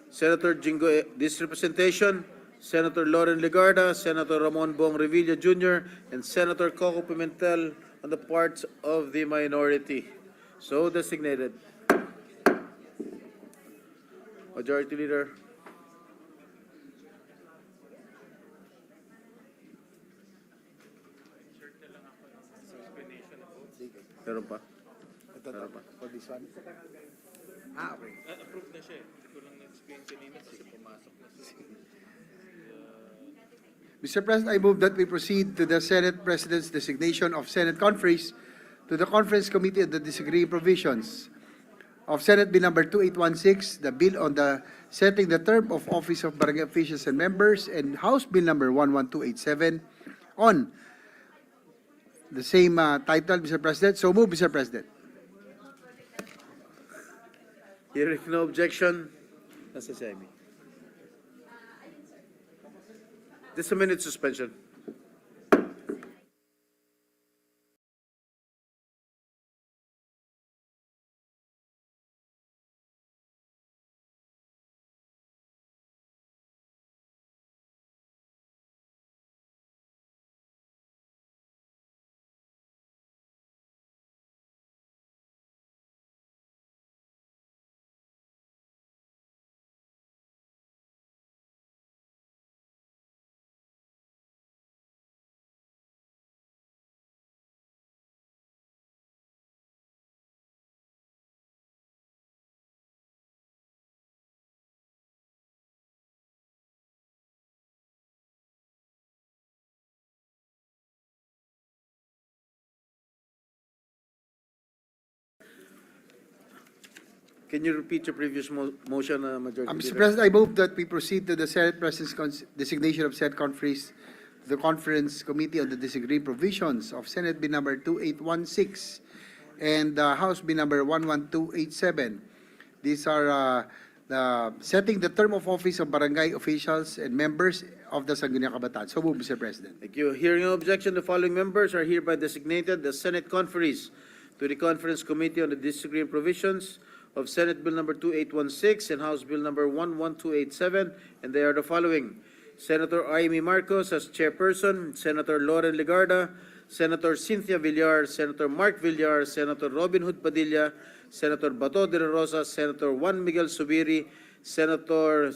Senator Jingo Disrepresentation, Senator Loren Legarda, Senator Ramon Bong Revilla Jr., and Senator Coco Pimentel on the part of the minority. So designated. Majority Leader. Meron pa? Meron pa? For this one. Okay. Approved na siya eh. Ito lang na-explain kanina kasi pumasok na siya. Mr. President, I move that we proceed to the Senate President's designation of Senate conferees to the Conference Committee on the disagreeing provisions of Senate Bill number 2816, the bill on the setting the term of office of barangay officials and members, and House Bill number 11287 on the same title, Mr. President. So move, Mr. President. Hearing no objection, nasa si Amy. Just a minute suspension. Can you repeat your previous motion, Majority Mr. Leader? President, I move that we proceed to the Senate President's designation of Senate conferees to the Conference Committee on the disagreeing provisions of Senate Bill number 2816 and House Bill number 11287. These are setting the term of office of barangay officials and members of the Sangguniang Kabataan. So move, Mr. President. Thank you. Hearing no objection, the following members are hereby designated as Senate conferees to the Conference Committee on the disagreeing provisions of Senate Bill number 2816 and House Bill number 11287, and they are the following: Senator Amy Marcos as chairperson, Senator Loren Legarda, Senator Cynthia Villar, Senator Mark Villar, Senator Robin Hood Padilla, Senator Bato de la Rosa, Senator Juan Miguel Subiri, Senator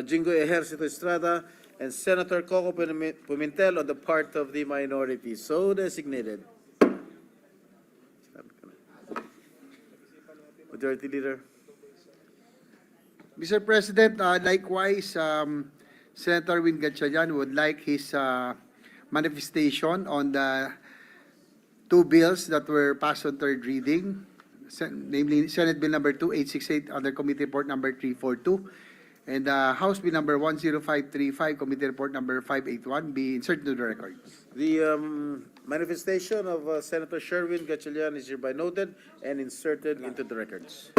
Jingo Ejercito Estrada, and Senator Coco Pimentel on the part of the minority. So designated. Majority Leader. Mr. President, likewise, Senator Win Gatchalian would like his manifestation on the two bills that were passed on third reading, namely Senate Bill number 2868 under Committee Report number 342 and House Bill number 10535, Committee Report number 581 be inserted into the records. The manifestation of Senator Sherwin Gatchalian is hereby noted and inserted into the records.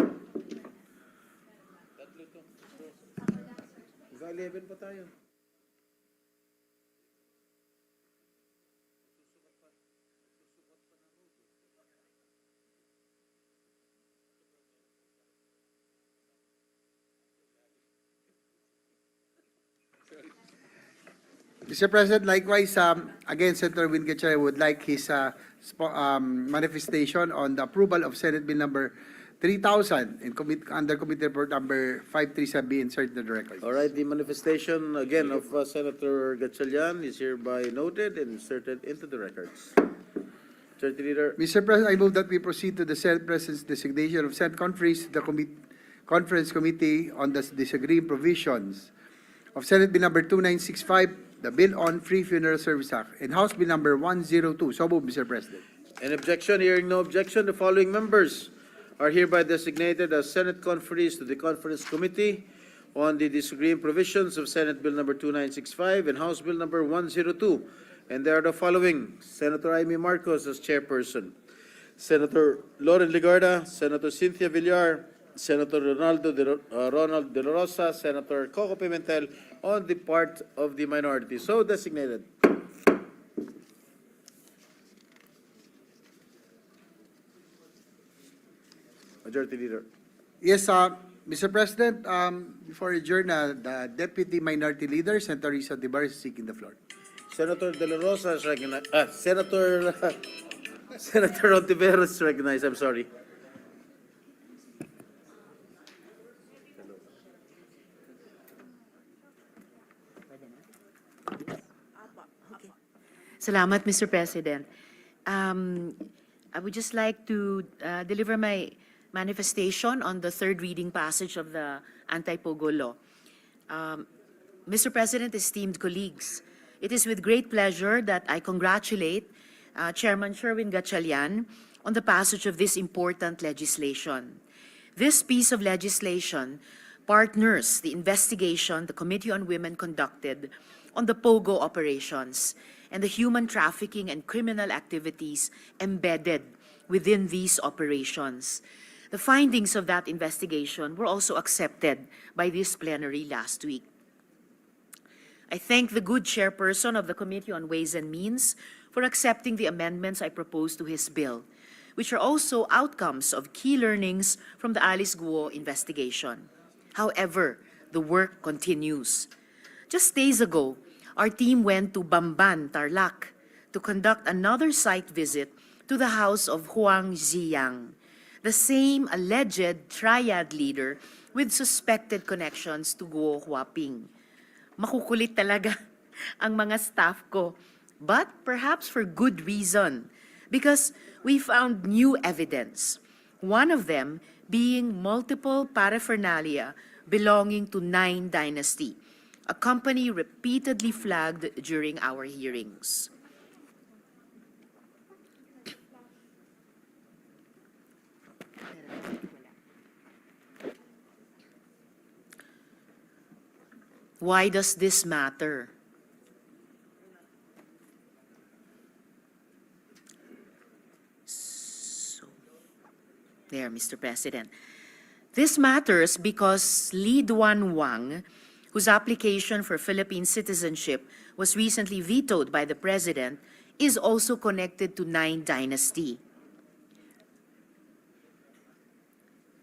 11 pa tayo. Mr. President, likewise, again, Senator Win Gatchalian would like his manifestation on the approval of Senate Bill number 3,000 in under Committee Report number 537 be inserted in the record. All right, the manifestation again of Senator Gatchalian is hereby noted and inserted into the records. Majority Leader. Mr. President, I move that we proceed to the Senate President's designation of Senate Conference, the Conference Committee on the disagreeing provisions of Senate Bill number 2965, the Bill on Free Funeral Service Act, and House Bill number 102. So moved, Mr. President. An objection? Hearing no objection, the following members are hereby designated as Senate conferees to the Conference Committee on the disagreeing provisions of Senate Bill number 2965 and House Bill number 102. And they are the following: Senator Amy Marcos as chairperson, Senator Lauren Legarda, Senator Cynthia Villar, Senator Ronald De La Rosa, Senator Coco Pimentel on the part of the minority. So designated. Majority Leader. Yes, Mr. President, before adjourn, the Deputy Minority Leader, Senator Risa Dibar, is seeking the floor. Senator De La Rosa is recognized. Senator Ontiveros is recognized. I'm sorry. Salamat, Mr. President. I would just like to deliver my manifestation on the third reading passage of the Anti-Pogo Law. Mr. President, esteemed colleagues, it is with great pleasure that I congratulate Chairman Sherwin Gatchalian on the passage of this important legislation. This piece of legislation partners the investigation the Committee on Women conducted on the POGO operations and the human trafficking and criminal activities embedded within these operations. The findings of that investigation were also accepted by this plenary last week. I thank the good chairperson of the Committee on Ways and Means for accepting the amendments I proposed to his bill, which are also outcomes of key learnings from the Alice Guo investigation. However, the work continues. Just days ago, our team went to Bamban, Tarlac, to conduct another site visit to the house of Huang Ziyang, the same alleged triad leader with suspected connections to Guo Huaping. Makukulit talaga ang mga staff ko, but perhaps for good reason, because we found new evidence, one of them being multiple paraphernalia belonging to Nine Dynasty, a company repeatedly flagged during our hearings. Why does this matter? There, Mr. President. This matters because Li Duan Wang, whose application for Philippine citizenship was recently vetoed by the President, is also connected to Nine Dynasty.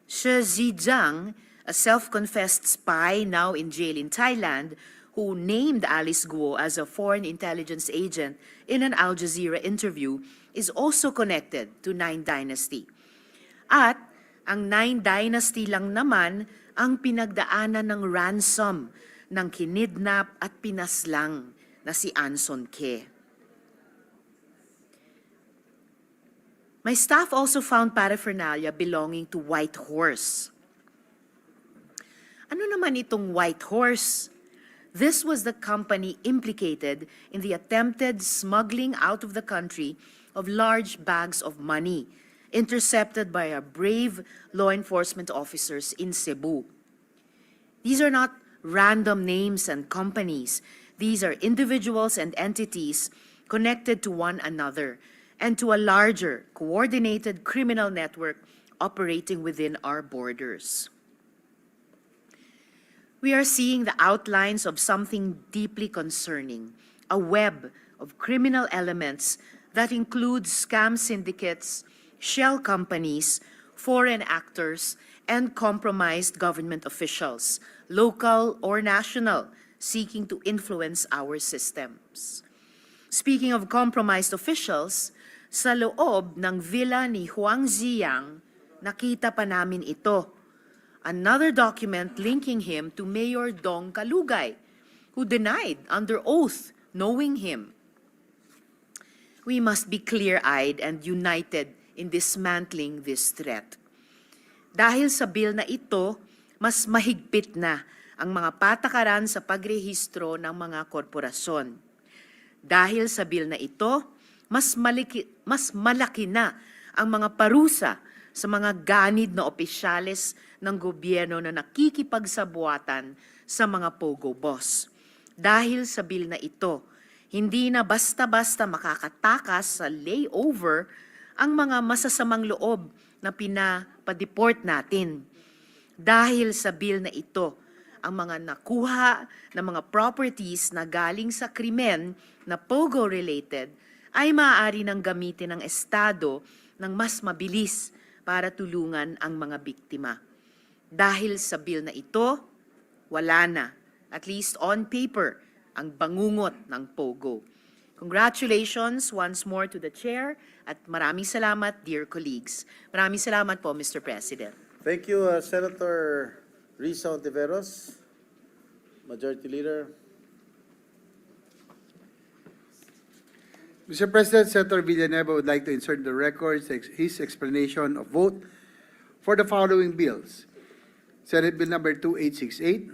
Shi Zhejiang, a self-confessed spy now in jail in Thailand, who named Alice Guo as a foreign intelligence agent in an Al Jazeera interview, is also connected to Nine Dynasty. At ang Nine Dynasty lang naman ang pinagdaanan ng ransom ng kinidnap at pinaslang na si Anson Ke. My staff also found paraphernalia belonging to White Horse. Ano naman itong White Horse? This was the company implicated in the attempted smuggling out of the country of large bags of money intercepted by our brave law enforcement officers in Cebu. These are not random names and companies. These are individuals and entities connected to one another and to a larger, coordinated criminal network operating within our borders. We are seeing the outlines of something deeply concerning, a web of criminal elements that includes scam syndicates, shell companies, foreign actors, and compromised government officials, local or national, seeking to influence our systems. Speaking of compromised officials, sa loob ng villa ni Huang Ziyang, nakita pa namin ito. Another document linking him to Mayor Dong Kalugay, who denied under oath knowing him. We must be clear-eyed and united in dismantling this threat. Dahil sa bill na ito, mas mahigpit na ang mga patakaran sa pagrehistro ng mga korporasyon. Dahil sa bill na ito, mas malaki na ang mga parusa sa mga ganid na opisyales ng gobyerno na nakikipagsabuatan sa mga pogo boss. Dahil sa bill na ito, hindi na basta-basta makakatakas sa layover ang mga masasamang loob na pinapadeport natin. Dahil sa bill na ito, ang mga nakuha na mga properties na galing sa krimen na pogo-related ay maaari nang gamitin ng Estado ng mas mabilis para tulungan ang mga biktima. Dahil sa bill na ito, wala na, at least on paper, ang bangungot ng pogo. Congratulations once more to the Chair at maraming salamat, dear colleagues. Maraming salamat po, Mr. President. Thank you, Senator Risa Ontiveros, Majority Leader. Mr. President, Senator Villanueva would like to insert in the records his explanation of vote for the following bills. Senate Bill number 2868,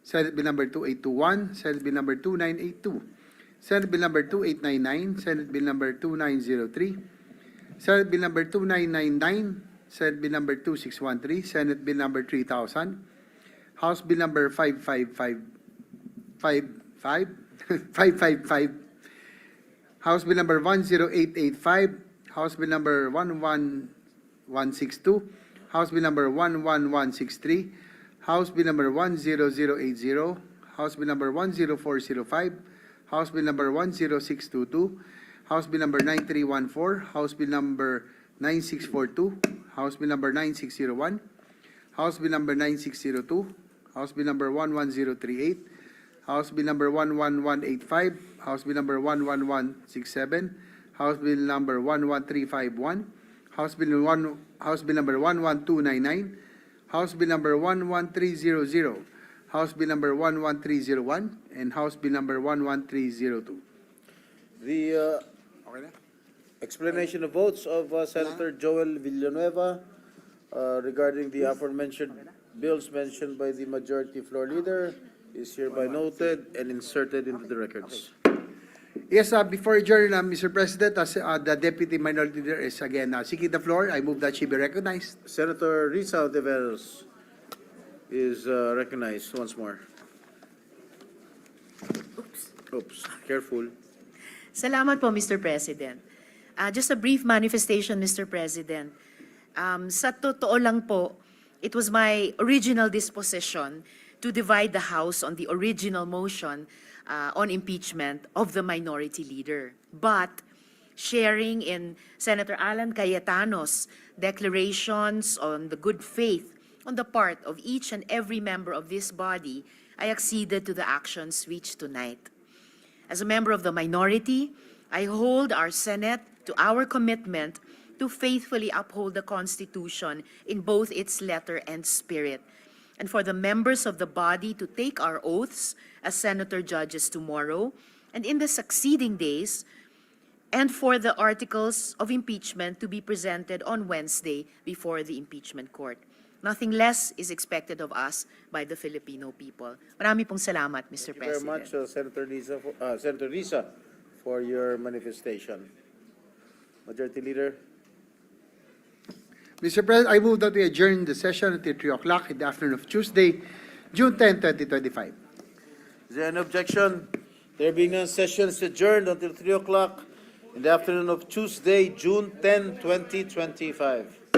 Senate Bill number 2821, Senate Bill number 2982, Senate Bill number 2899, Senate Bill number 2903, Senate Bill number 2999, Senate Bill number 2613, Senate Bill number 3000, House Bill number 555, House Bill number 10885, House Bill number 11162, House Bill number 11163, House Bill number 10080, House Bill number 10405, House Bill number 10622, House Bill number 9314, House Bill number 9642, House Bill number 9601, House Bill number 9602, House Bill number 11038, House Bill number 11185, House Bill number 11167, House Bill number 11351, House Bill number 11299, House Bill number 11300, House Bill number 11301, and House Bill number 11302. The explanation of votes of Senator Joel Villanueva regarding the aforementioned bills mentioned by the Majority Floor Leader is hereby noted and inserted into the records. Yes, before adjourn, Mr. President, as the Deputy Minority Leader is again seeking the floor, I move that she be recognized. Senator Risa Ontiveros is recognized once more. Oops, careful. Salamat po, Mr. President. Just a brief manifestation, Mr. President. Sa totoo lang po, it was my original disposition to divide the House on the original motion on impeachment of the minority leader. But sharing in Senator Alan Cayetano's declarations on the good faith on the part of each and every member of this body, I acceded to the actions reached tonight. As a member of the minority, I hold our Senate to our commitment to faithfully uphold the Constitution in both its letter and spirit, and for the members of the body to take our oaths as senator judges tomorrow and in the succeeding days, and for the articles of impeachment to be presented on Wednesday before the impeachment court. Nothing less is expected of us by the Filipino people. Marami pong salamat, Mr. Thank you very much, Senator Risa, for your manifestation. Majority Leader. Mr. President, I move that we adjourn the session until 3 o'clock in the afternoon of Tuesday, June 10, 2025. Is there any objection? There being none, session is adjourned until 3 o'clock in the afternoon of Tuesday, June 10, 2025.